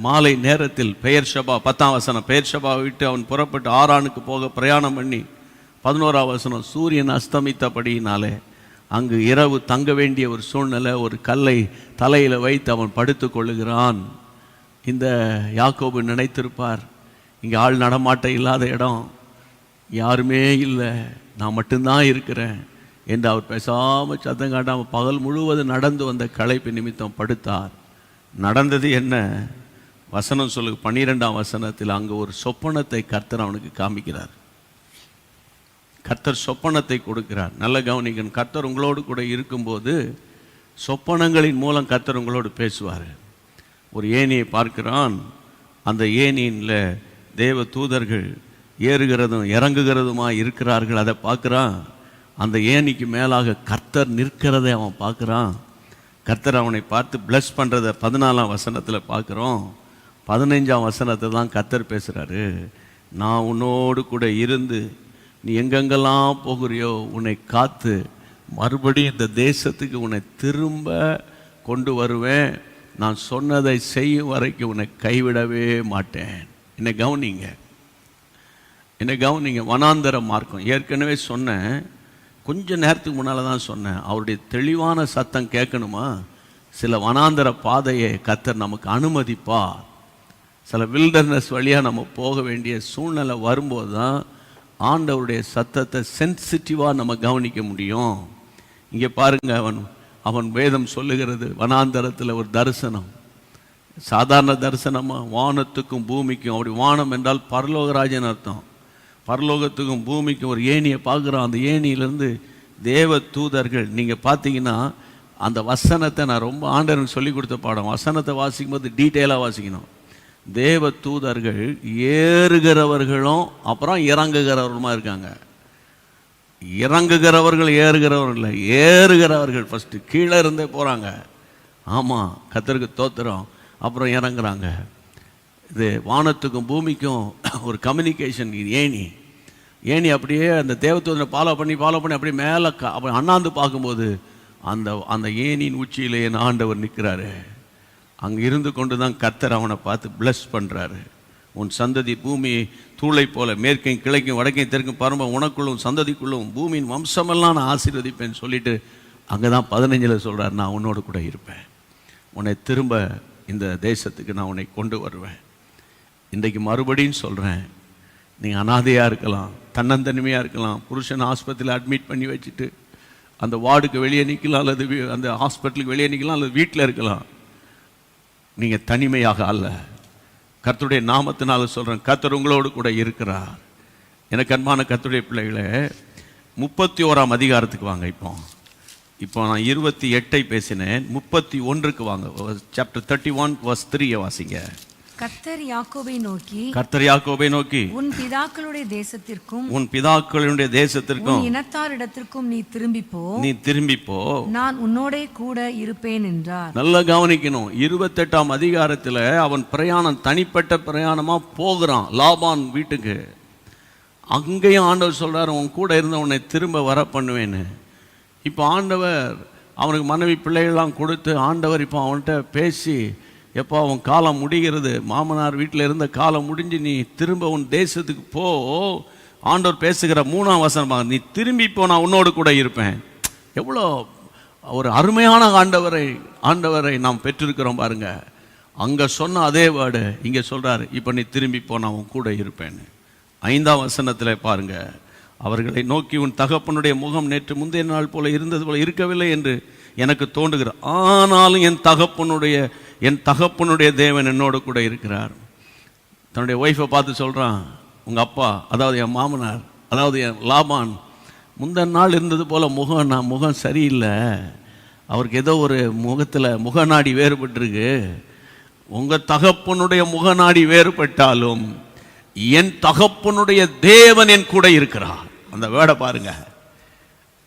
மாலை நேரத்தில் பெயர்ஷபா, 10ஆம் வசனம், பெயர்ஷபாவை விட்டு அவன் புறப்பட்டு ஆரானுக்கு போக பிரயாணம் பண்ணி, 11ஆம் வசனம், சூரியன் அஸ்தமித்தபடியினாலே அங்கு இரவு தங்க வேண்டிய ஒரு சூழ்நிலை. ஒரு கல்லை தலையில் வைத்து அவன் படுத்து கொள்ளுகிறான். இந்த யாக்கோபு நினைத்திருப்பார், இங்கே ஆள் நடமாட்டம் இல்லாத இடம், யாருமே இல்லை, நான் மட்டும்தான் இருக்கிறேன் என்று அவர் பேசாமல் சத்தம் காட்டாமல் பகல் முழுவதும் நடந்து வந்த களைப்பு நிமித்தம் படுத்தார். நடந்தது என்ன? வசனம் சொல்லு. 12ஆம் வசனத்தில் அங்கே ஒரு சொப்பனத்தை கர்த்தர் அவனுக்கு காமிக்கிறார். கர்த்தர் சொப்பனத்தை கொடுக்கிறார். நல்ல கவனிக்கணும். கர்த்தர் உங்களோடு கூட இருக்கும்போது சொப்பனங்களின் மூலம் கர்த்தர் உங்களோடு பேசுவார். ஒரு ஏணியை பார்க்கிறான். அந்த ஏணியில் தேவ தூதர்கள் ஏறுகிறதும் இறங்குகிறதுமா இருக்கிறார்கள். அதை பார்க்குறான். அந்த ஏணிக்கு மேலாக கர்த்தர் நிற்கிறதை அவன் பார்க்குறான். கர்த்தர் அவனை பார்த்து பிளஸ் பண்ணுறதை 14ஆம் வசனத்தில் பார்க்குறோம். 15ஆம் வசனத்தை தான் கர்த்தர் பேசுகிறாரு. நான் உன்னோடு கூட இருந்து நீ எங்கெங்கெல்லாம் போகிறியோ உன்னை காத்து மறுபடியும் இந்த தேசத்துக்கு உன்னை திரும்ப கொண்டு வருவேன். நான் சொன்னதை செய்யும் வரைக்கும் உன்னை கைவிடவே மாட்டேன். என்னை கவனிங்க, என்னை கவனிங்க. வனாந்தர மார்க்கம் ஏற்கனவே சொன்னேன், கொஞ்ச நேரத்துக்கு முன்னால் தான் சொன்னேன். அவருடைய தெளிவான சத்தம் கேட்கணுமா, சில வனாந்தர பாதையை கர்த்தர் நமக்கு அனுமதிப்பார். சில வில்டர்னஸ் வழியாக நம்ம போக வேண்டிய சூழ்நிலை வரும்போது தான் ஆண்டவருடைய சத்தத்தை சென்சிட்டிவாக நம்ம கவனிக்க முடியும். இங்கே பாருங்க, அவன் வேதம் சொல்லுகிறது, வனாந்தரத்தில் ஒரு தரிசனம், சாதாரண தரிசனமாக, வானத்துக்கும் பூமிக்கும், அப்படி வானம் என்றால் பரலோகராஜன் அர்த்தம், பரலோகத்துக்கும் பூமிக்கும் ஒரு ஏணியை பார்க்குறோம். அந்த ஏணியிலேருந்து தேவ தூதர்கள், நீங்கள் பார்த்தீங்கன்னா அந்த வசனத்தை நான் ரொம்ப ஆண்டவனுக்கு சொல்லி கொடுத்த பாடம், வசனத்தை வாசிக்கும் போது டீட்டெயிலாக வாசிக்கணும். தேவ தூதர்கள் ஏறுகிறவர்களும் அப்புறம் இறங்குகிறவர்களுமா இருக்காங்க. இறங்குகிறவர்கள் ஏறுகிறவர்கள் இல்லை, ஏறுகிறவர்கள் ஃபஸ்ட்டு கீழே இருந்தே போகிறாங்க. ஆமாம், கர்த்தருக்கு தோத்திரம். அப்புறம் இறங்குறாங்க. இது வானத்துக்கும் பூமிக்கும் ஒரு கம்யூனிகேஷன். இது ஏணி அப்படியே அந்த தேவதூதனை ஃபாலோ பண்ணி அப்படியே மேலே அப்படி அண்ணாந்து பார்க்கும்போது அந்த ஏணியின் உச்சியிலே ஆண்டவர் நிற்கிறாரு. அங்கே இருந்து கொண்டு தான் கர்த்தர் அவனை பார்த்து பிளஸ் பண்ணுறாரு. உன் சந்ததி பூமி தூளை போல மேற்கையும் கிழக்கையும் வடக்கையும் தெற்கும் பரம்ப உனக்குள்ளும் சந்ததிக்குள்ளும் பூமியின் வம்சமெல்லாம் நான் ஆசீர்வதிப்பேன்னு சொல்லிட்டு அங்கே தான் 15 சொல்கிறார், நான் உன்னோடு கூட இருப்பேன், உன்னை திரும்ப இந்த தேசத்துக்கு நான் உன்னை கொண்டு வருவேன். இன்றைக்கு மறுபடியும் சொல்கிறேன், நீங்கள் அனாதையாக இருக்கலாம், தன்னந்தனிமையாக இருக்கலாம், புருஷன் ஆஸ்பத்திரியில் அட்மிட் பண்ணி வச்சுட்டு அந்த வார்டுக்கு வெளியே நிற்கலாம், அல்லது அந்த ஹாஸ்பிட்டலுக்கு வெளியே நிற்கலாம், அல்லது வீட்டில் இருக்கலாம். நீங்கள் தனிமையாக அல்ல, கர்த்தருடைய நாமத்தினால சொல்கிறேன், கர்த்தர் உங்களோடு கூட இருக்கிறார். எனக்கு அன்பான கர்த்தருடைய பிள்ளைகளே, 31ஆம் அதிகாரத்துக்கு வாங்க. இப்போ நான் 28 பேசினேன், 31க்கு வாங்க. சாப்டர் 31 verse 3 வாசிங்க. கர்த்தர் யாக்கோபை நோக்கி உன் பிதாக்களுடைய தேசத்திற்கும் உன் இனத்தாரிடத்திற்கும் நீ திரும்பி போ, நான் உன்னோடே கூட இருப்பேன் என்றார். நல்லா கவனிக்கணும். 28ஆம் அதிகாரத்தில் அவன் பிரயாணம் தனிப்பட்ட பிரயாணமா போகிறான் லாபான் வீட்டுக்கு. அங்கேயும் ஆண்டவர் சொல்றாரு, உன் கூட இருந்த உன்னை திரும்ப வர பண்ணுவேன்னு. இப்போ ஆண்டவர் அவனுக்கு மனைவி பிள்ளைகள்லாம் கொடுத்து ஆண்டவர் இப்போ அவன்கிட்ட பேசி, எப்போ அவன் காலம் முடிகிறது, மாமனார் வீட்டில் இருந்த காலம் முடிஞ்சு நீ திரும்ப உன் தேசத்துக்கு போ. ஆண்டவர் பேசுகிற 3ஆம் வசனமாக, நீ திரும்பி போ, நான் உன்னோடு கூட இருப்பேன். எவ்வளோ ஒரு அருமையான ஆண்டவரை நாம் பெற்றிருக்கிறோம் பாருங்க. அங்கே சொன்ன அதே வேர்டு இங்கே சொல்கிறாரு, இப்போ நீ திரும்பி போ, நான் உன் கூட இருப்பேன்னு. 5ஆம் வசனத்தில் பாருங்க, அவர்களை நோக்கி உன் தகப்பனுடைய முகம் நேற்று முந்தைய நாள் போல இருந்தது போல இருக்கவில்லை என்று எனக்கு தோன்றுகிறார், ஆனாலும் என் தகப்பனுடைய தேவன் என்னோடு கூட இருக்கிறார். தன்னுடைய ஒய்ஃபை பார்த்து சொல்கிறான், உங்கள் அப்பா, அதாவது என் மாமனார், அதாவது என் லாபான் முந்தின நாள் இருந்தது போல் முகம் சரியில்லை, அவருக்கு ஏதோ ஒரு முகத்தில் முகநாடி வேறுபட்டிருக்கு. உங்கள் தகப்பனுடைய முகநாடி வேறுபட்டாலும் என் தகப்பனுடைய தேவன் என் கூட இருக்கிறார். அந்த வேர்டை பாருங்க.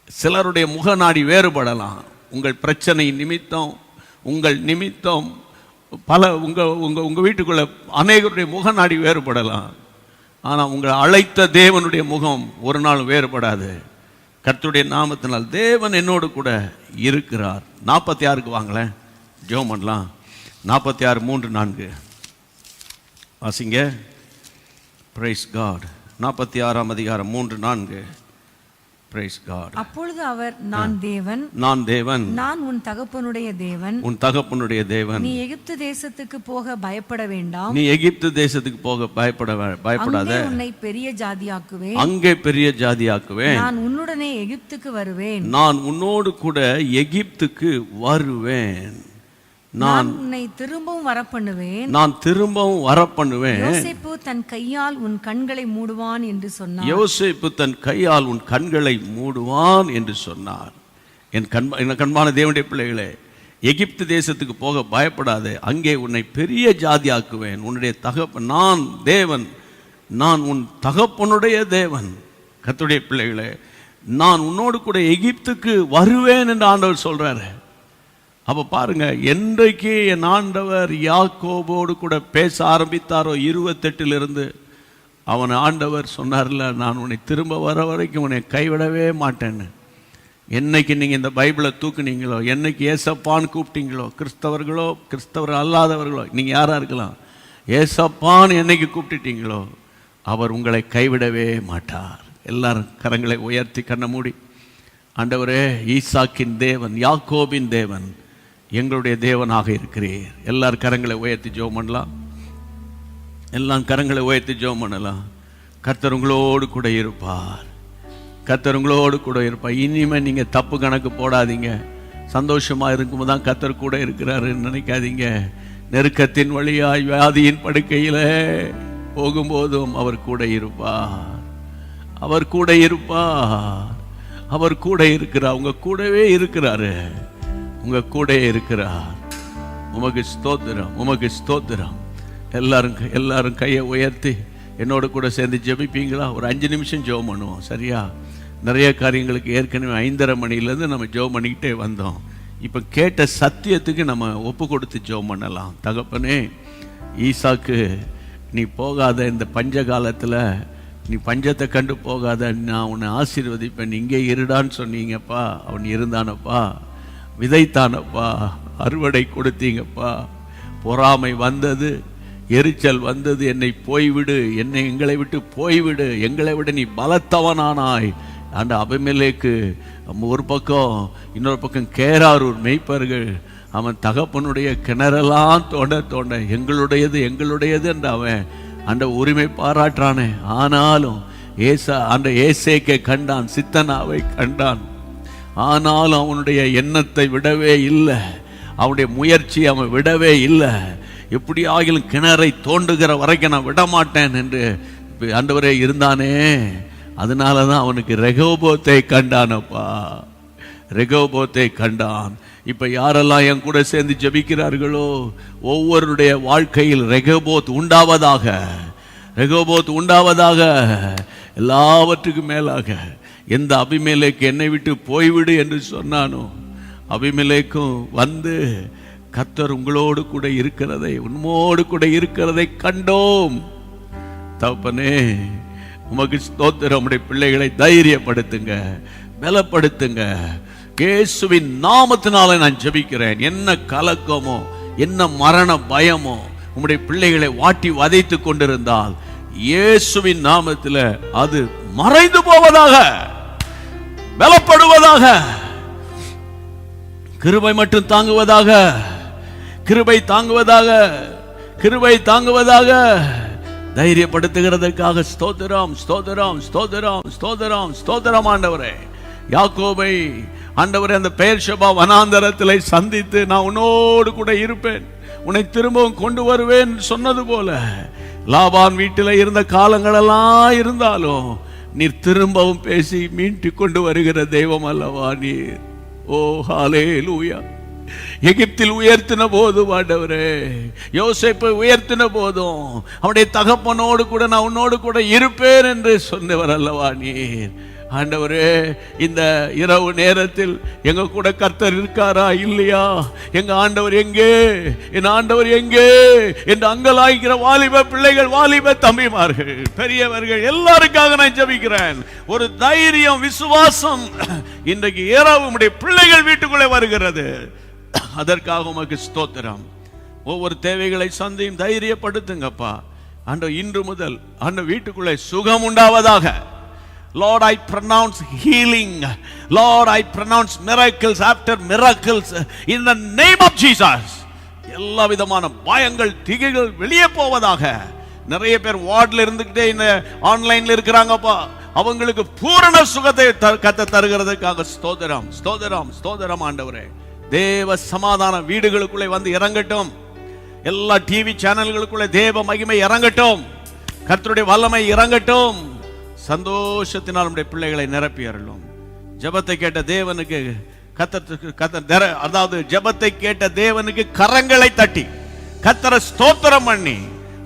சிலருடைய முகநாடி வேறுபடலாம், உங்கள் பிரச்சனை நிமித்தம், உங்கள் நிமித்தம் பல உங்கள் வீட்டுக்குள்ள அநேகருடைய முகநாடி வேறுபடலாம். ஆனால் உங்களை அழைத்த தேவனுடைய முகம் ஒரு நாள் வேறுபடாது. கர்த்தருடைய நாமத்தினால் தேவன் என்னோடு கூட இருக்கிறார். 46க்கு வாங்களேன், ஜெபம் பண்ணலாம். 46 3 4 வாசிங்க. Price God. 46ஆம் அதிகாரம் 3 4. Praise God. அப்பொழுது அவர், நான் தேவன், நான் உன் தகப்பனுடைய தேவன், நீ எகிப்து தேசத்துக்கு போக பயப்பட வேண்டாம், பயப்படாத, உன்னை பெரிய ஜாதியாக்குவேன், அங்கே பெரிய ஜாதியாக்குவேன், நான் உன்னுடனே எகிப்துக்கு வருவேன், நான் உன்னோடு கூட எகிப்துக்கு வருவேன், நான் உன்னை திரும்பவும் வரப்பண்ணுவேன், யோசேப்பு தன் கையால் உன் கண்களை மூடுவான் என்று சொன்னார். என் கண்பான தேவனுடைய பிள்ளைகளே, எகிப்து தேசத்துக்கு போக பயப்படாதே, அங்கே உன்னை பெரிய ஜாதியாக்குவேன், உன்னுடைய தகப்பன் நான் தேவன், நான் உன் தகப்பனுடைய தேவன். கர்த்தருடைய பிள்ளைகளே, நான் உன்னோடு கூட எகிப்துக்கு வருவேன் என்று ஆண்டவர் சொல்றாரு. அப்போ பாருங்க, என்றைக்கு என் ஆண்டவர் யாக்கோபோடு கூட பேச ஆரம்பித்தாரோ 28 அவன் ஆண்டவர் சொன்னார்ல, நான் உன்னை திரும்ப வர வரைக்கும் உன்னை கைவிடவே மாட்டேன்னு. என்னைக்கு நீங்கள் இந்த பைபிளை தூக்குனீங்களோ, என்னைக்கு ஏசப்பான்னு கூப்பிட்டீங்களோ, கிறிஸ்தவர் அல்லாதவர்களோ, நீங்கள் யாராக இருக்கலாம், ஏசப்பான்னு என்னைக்கு கூப்பிட்டுட்டீங்களோ அவர் உங்களை கைவிடவே மாட்டார். எல்லாரும் கரங்களை உயர்த்தி கண்ண மூடி, ஆண்டவரே, ஈசாக்கின் தேவன், யாக்கோபின் தேவன், எங்களுடைய தேவனாக இருக்கிறீர். எல்லாரும் கரங்களை உயர்த்தி ஜெபம் பண்ணலாம். எல்லாம் கரங்களை உயர்த்தி ஜெபம் பண்ணலாம். கர்த்தர் உங்களோடு கூட இருப்பார். இனிமே நீங்கள் தப்பு கணக்கு போடாதீங்க. சந்தோஷமாக இருக்கும்போது தான் கர்த்தர் கூட இருக்கிறாருன்னு நினைக்காதீங்க. நெருக்கத்தின் வழியாய் வியாதியின் படுக்கையில் போகும்போதும் அவர் கூட இருப்பார். அவர் கூட இருக்கிறார். உங்க கூடவே இருக்கிறாரு. உங்க கூட இருக்கிறார். உமக்கு ஸ்தோத்திரம். எல்லாரும் கையை உயர்த்தி என்னோட கூட சேர்ந்து ஜெபிப்பீங்களா? ஒரு 5 நிமிஷம் ஜெபம் பண்ணுவோம். சரியா? நிறைய காரியங்களுக்கு ஏற்கனவே 5:30 மணிலேருந்து நம்ம ஜெபம் பண்ணிக்கிட்டே வந்தோம். இப்போ கேட்ட சத்தியத்துக்கு நம்ம ஒப்பு கொடுத்து ஜெபம் பண்ணலாம். தகப்பனே, ஈசாக்கு நீ போகாத, இந்த பஞ்ச காலத்தில் நீ பஞ்சத்தை கண்டு போகாத, நான் உன்னை ஆசீர்வதிப்பேன், இங்கே இருடான்னு சொன்னீங்கப்பா. அவன் இருந்தானப்பா, விதைத்தானப்பா, அறுவடை கொடுத்தீங்கப்பா. பொறாமை வந்தது, எரிச்சல் வந்தது, என்னை போய்விடு, எங்களை விட்டு போய்விடு, எங்களை விட நீ பலத்தவனானாய். ஆண்ட அபிமெலேக்கு ஒரு பக்கம், இன்னொரு பக்கம் கேராரூர் மேய்ப்பர்கள் அவன் தகப்பனுடைய கிணறெல்லாம் தோண்ட எங்களுடையது எங்களுடையது என்று அவன் அந்த உரிமை பாராட்டுறானே. ஆனாலும் அந்த ஏசேக்கை கண்டான், சித்தனாவை கண்டான். ஆனாலும் அவனுடைய எண்ணத்தை விடவே இல்லை, அவனுடைய முயற்சி அவன் விடவே இல்லை. எப்படி ஆகிலும் கிணறை தோண்டுகிற வரைக்கும் நான் விடமாட்டேன் என்று ஆண்டவரே இருந்தானே. அதனால தான் அவனுக்கு ரெகோபோத்தை கண்டானப்பா, ரெகோபோத்தை கண்டான். இப்போ யாரெல்லாம் என் கூட சேர்ந்து ஜெபிக்கிறார்களோ ஒவ்வொருடைய வாழ்க்கையில் ரெகோபோத் உண்டாவதாக, ரெகோபோத் உண்டாவதாக. எல்லாவற்றுக்கும் மேலாக எந்த அபிமெலேக்கு என்னை விட்டு போய்விடு என்று சொன்னானோ, அபிமெலேக்கும் வந்து கர்த்தர் உங்களோடு கூட இருக்கிறதை, உன்னோடு கூட இருக்கிறதை கண்டோம். தகப்பனே உமக்கு ஸ்தோத்திரம். உம்முடைய பிள்ளைகளை தைரியப்படுத்துங்க, பலப்படுத்துங்க. இயேசுவின் நாமத்தினால நான் ஜெபிக்கிறேன். என்ன கலக்கமோ, என்ன மரண பயமோ உம்முடைய பிள்ளைகளை வாட்டி வதைத்து கொண்டிருந்தால் இயேசுவின் நாமத்தில் அது மறைந்து போவதாக, பலப்படுவதாக. கிருபை மட்டும் தாங்குவதாக, கிருபை தாங்குவதாக, கிருபை தாங்குவதாக. தைரியப்படுத்துகிறதற்காக ஸ்தோத்திரம், ஸ்தோத்திரம், ஸ்தோத்திரம், ஸ்தோத்திரம், ஸ்தோத்திரம். ஆண்டவரே யாக்கோபை ஆண்டவரே அந்த பெயர்ஷெபா வனாந்தரத்திலே சந்தித்து நான் உன்னோடு கூட இருப்பேன், உன்னை திரும்பவும் கொண்டு வருவேன் சொன்னது போல லாபான் வீட்டில் இருந்த காலங்களெல்லாம் இருந்தாலும் நீர் திரும்பவும் பேசி மீட்டு கொண்டு வருகிற தெய்வம் அல்லவா நீர். ஓ ஹல்லேலூயா. எகிப்தில் உயர்த்தின போதும் ஆண்டவரே, யோசேப்பை உயர்த்தின போதும் அவனுடைய தகப்பனோடு கூட நான் உன்னோடு கூட இருப்பேன் என்று சொன்னவர் அல்லவா நீர். ஆண்டவரே இந்த இரவு நேரத்தில் எங்க கூட கர்த்தர் இருக்காரா இல்லையா, எங்க ஆண்டவர் எங்கே, என் ஆண்டவர் எங்கே என்று அங்கலாய்க்கிற வாலிப பிள்ளைகள், வாலிப தம்பிமார்கள், பெரியவர்கள் எல்லாருக்காக நான் ஜெபிக்கிறேன். ஒரு தைரியம், விசுவாசம் இன்றைக்கு இரவு உம்முடைய பிள்ளைகள் வீட்டுக்குள்ளே வருகிறது. அதற்காக உமக்கு ஸ்தோத்திரம். ஒவ்வொரு தேவைகளை சந்தையும் தைரியப்படுத்துங்கப்பா. ஆண்டவர் இன்று முதல் அந்த வீட்டுக்குள்ளே சுகம் உண்டாவதாக. Lord, I pronounce healing. Lord, I pronounce miracles after miracles in the name of Jesus. எல்லா விதமான பயங்கள், திகைகள் வெளியே போவதாக. நிறைய பேர் வார்டில் இருந்துகிட்டே இந்த ஆன்லைன்ல இருக்கிறாங்கப்பா. அவங்களுக்கு பூரண சுகத்தை கத்த தருகிறதுக்காக ஸ்தோத்திரம், ஸ்தோத்திரம், ஸ்தோத்திரம். ஆண்டவரே தேவ சமாதான வீடுகளுக்குள்ளே வந்து இறங்கட்டும். எல்லா டிவி சேனல்களுக்குள்ளே தேவ மகிமை இறங்கட்டும். கர்த்தருடைய வல்லமை இறங்கட்டும். சந்தோஷத்தினால் நம்முடைய பிள்ளைகளை நிரப்பி அருளும். ஜெபத்தை கேட்ட தேவனுக்கு கர்த்தர், அதாவது ஜெபத்தை கேட்ட தேவனுக்கு கரங்களை தட்டி கர்த்தரை ஸ்தோத்திரம் பண்ணி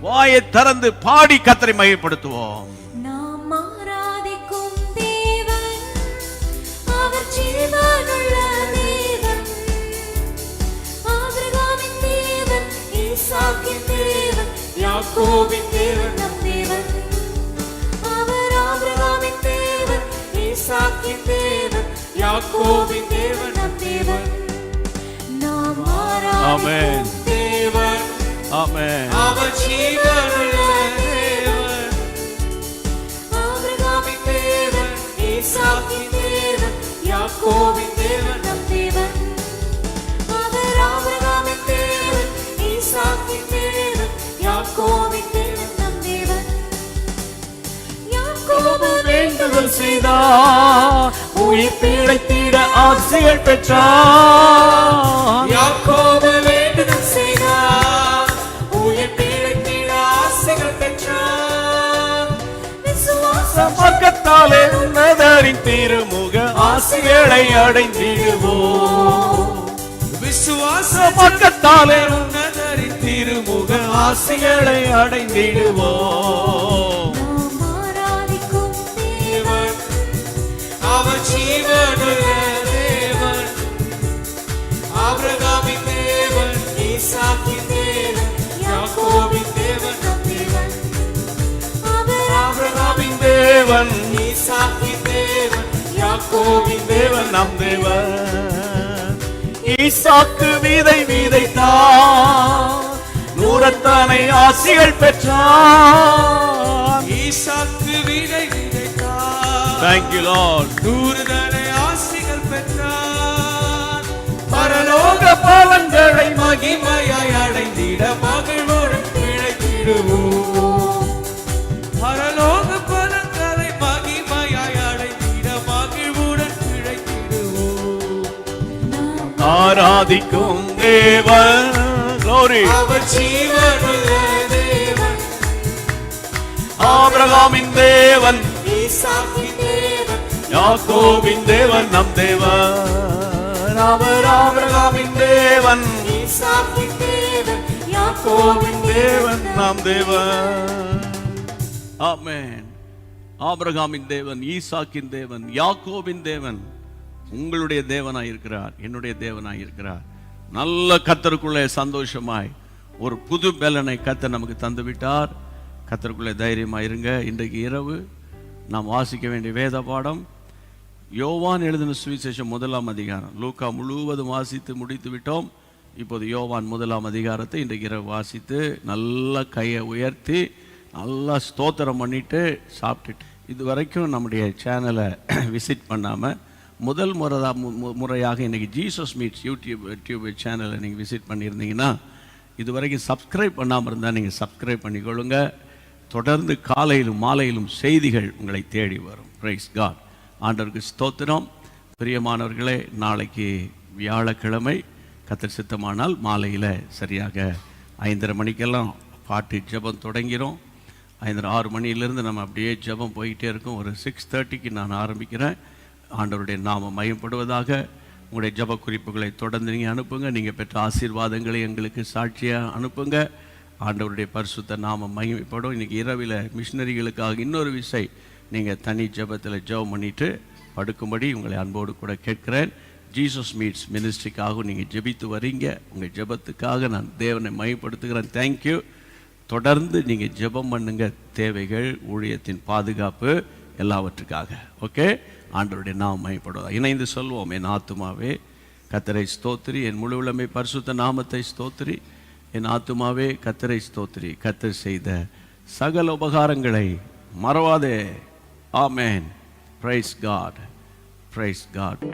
வாயை திறந்து பாடி கர்த்தரை மகிமைப்படுத்துவோம். நாம் ஆராதிக்கும் தேவன் அவர் ஜீவனுள்ள தேவன், ஆபிரகாமின் தேவன், ஈசாக்கின் தேவன், யாக்கோபின் தேவன் நம் தேவன். ஆபிரகாமின் தேவன், ஈசாக்கின் தேவன், யாக்கோபின் தேவன் நம் தேவன். நாம் ஆராதிக்கும் தேவன், ஆமென். அவர் ஜீவனுள்ள தேவன், ஆபிரகாமின் தேவன், ஈசாக்கின் தேவன், யாக்கோபின் தேவன் நம் தேவன். அவர் ஆபிரகாமின் தேவன், ஈசாக்கின் தேவன், யாக்கோபின் தேவன் நம் தேவன். வேண்டுதல் செய்தார், உயிர் பிழைத்திட ஆசைகள் பெற்றார். யாக்கோபு வேண்டுதல் செய்தார், உயிர் பிழைத்திட ஆசைகள் பெற்றார். விசுவாச பக்கத்தாலே உன்னதரின் திருமுக ஆசைகளை அடைந்திடுவோம். விசுவாச பக்கத்தாலே உன்னதரின் திருமுக ஆசைகளை அடைந்திடுவோம். அவர் ஜீவனுள்ள தேவன், ஆபிரகாமின் தேவன், ஈசாக்கின் தேவன், யாக்கோபின் தேவன் நம் தேவன். ஆபிரகாமின் தேவன், ஈசாக்கின் தேவன், யாக்கோபின் தேவன் நம் தேவன். ஈசாக்கு விதை விதைத்தார், நூறத்தானை ஆசிகள் பெற்றான். ஈசாக்கு விதை விதைத்தார். Thank you Lord. 100 தடை ஆசிகள் பெற்றார். பரலோக பலன்களை மகிமையாய் அடைந்திட மகிழ்வோடு பிழைத்திடுவோம். பரலோக பலன்களை மகிமையாய் அடைந்திட மகிழ்வுடன் பிழைத்திடுவோம். ஆராதிக்கும் தேவன். Glory. அவர் ஜீவனுள்ள தேவன், ஆபிரகாமின் தேவன், ஈசாக்கின் தேவன், யாக்கோபின் தேவன் நம் தேவன். அவர் ஆபிரகாமின் தேவன், ஈசாக்கின் தேவன், யாக்கோபின் தேவன் நாம் தேவன். ஆமென். ஆபிரகாமின் தேவன், ஈசாக்கின் தேவன், யாக்கோபின் தேவன் உங்களுடைய தேவனாய் இருக்கிறார், என்னுடைய தேவனாய் இருக்கிறார். நல்ல கர்த்தருக்குள்ளே சந்தோஷமாய் ஒரு புது பலனை கர்த்தர் நமக்கு தந்து விட்டார். கர்த்தருக்குள்ளே தைரியமாய் இருங்க. இன்றைக்கு இரவு நாம் வாசிக்க வேண்டிய வேத பாடம் யோவான் எழுதின சுவிசேஷம் 1ஆம் அதிகாரம். லூக்கா முழுவதும் வாசித்து முடித்து விட்டோம். இப்போது யோவான் 1ஆம் அதிகாரத்தை இன்றைக்கு இரவு வாசித்து நல்ல கையை உயர்த்தி நல்லா ஸ்தோத்திரம் பண்ணிட்டு சாப்பிட்டுட்டு, இது வரைக்கும் நம்முடைய சேனலை விசிட் பண்ணாமல் முதல் முறையாக இன்றைக்கி ஜீசஸ் மீட்ஸ் யூடியூப் சேனலை நீங்கள் விசிட் பண்ணியிருந்தீங்கன்னா, இது வரைக்கும் சப்ஸ்கிரைப் பண்ணாமல் இருந்தால் நீங்கள் சப்ஸ்கிரைப் பண்ணிக்கொள்ளுங்க. தொடர்ந்து காலையிலும் மாலையிலும் செய்திகள் உங்களை தேடி வரும். Praise God. ஆண்டவருக்கு ஸ்தோத்திரம். பிரியமானவர்களே, நாளைக்கு வியாழக்கிழமை கர்த்தர் சித்தமானால் மாலையில் சரியாக 5:30 மணிக்கெல்லாம் பாட்டு ஜெபம் தொடங்கிறோம். 6 மணியிலேருந்து நம்ம அப்படியே ஜெபம் போய்கிட்டே இருக்கும். ஒரு 6:30க்கு நான் ஆரம்பிக்கிறேன். ஆண்டவருடைய நாமம் மகிமைப்படுவதாக. உங்களுடைய ஜெப குறிப்புகளை தொடர்ந்து நீங்கள் அனுப்புங்க. நீங்கள் பெற்ற ஆசீர்வாதங்களை எங்களுக்கு சாட்சியாக அனுப்புங்க. ஆண்டவருடைய பரிசுத்த நாமம் மகிமைப்படும். இன்றைக்கி இரவில் மிஷினரிகளுக்காக இன்னொரு விசை நீங்கள் தனி ஜெபத்தில் ஜெபம் பண்ணிவிட்டு படுக்கும்படி உங்களை அன்போடு கூட கேட்கிறேன். ஜீசஸ் மீட்ஸ் மினிஸ்ட்ரிக்காக நீங்கள் ஜெபித்து வரீங்க. உங்கள் ஜெபத்துக்காக நான் தேவனை மகிமைப்படுத்துகிறேன். தேங்க்யூ. தொடர்ந்து நீங்கள் ஜெபம் பண்ணுங்க. தேவைகள், ஊழியத்தின் பாதுகாப்பு எல்லாவற்றுக்காக. ஓகே. ஆண்டவருடைய நாமம் மகிமைப்படுவதாக. இணைந்து சொல்வோம். என் ஆத்துமாவே கர்த்தரை ஸ்தோத்திரி, என் முழு உள்ளமே பரிசுத்த நாமத்தை ஸ்தோத்திரி. என் ஆத்துமாவே கர்த்தரை ஸ்தோத்திரி, கர்த்தர் செய்த சகல உபகாரங்களை மறவாதே. Amen. Praise God. Praise God.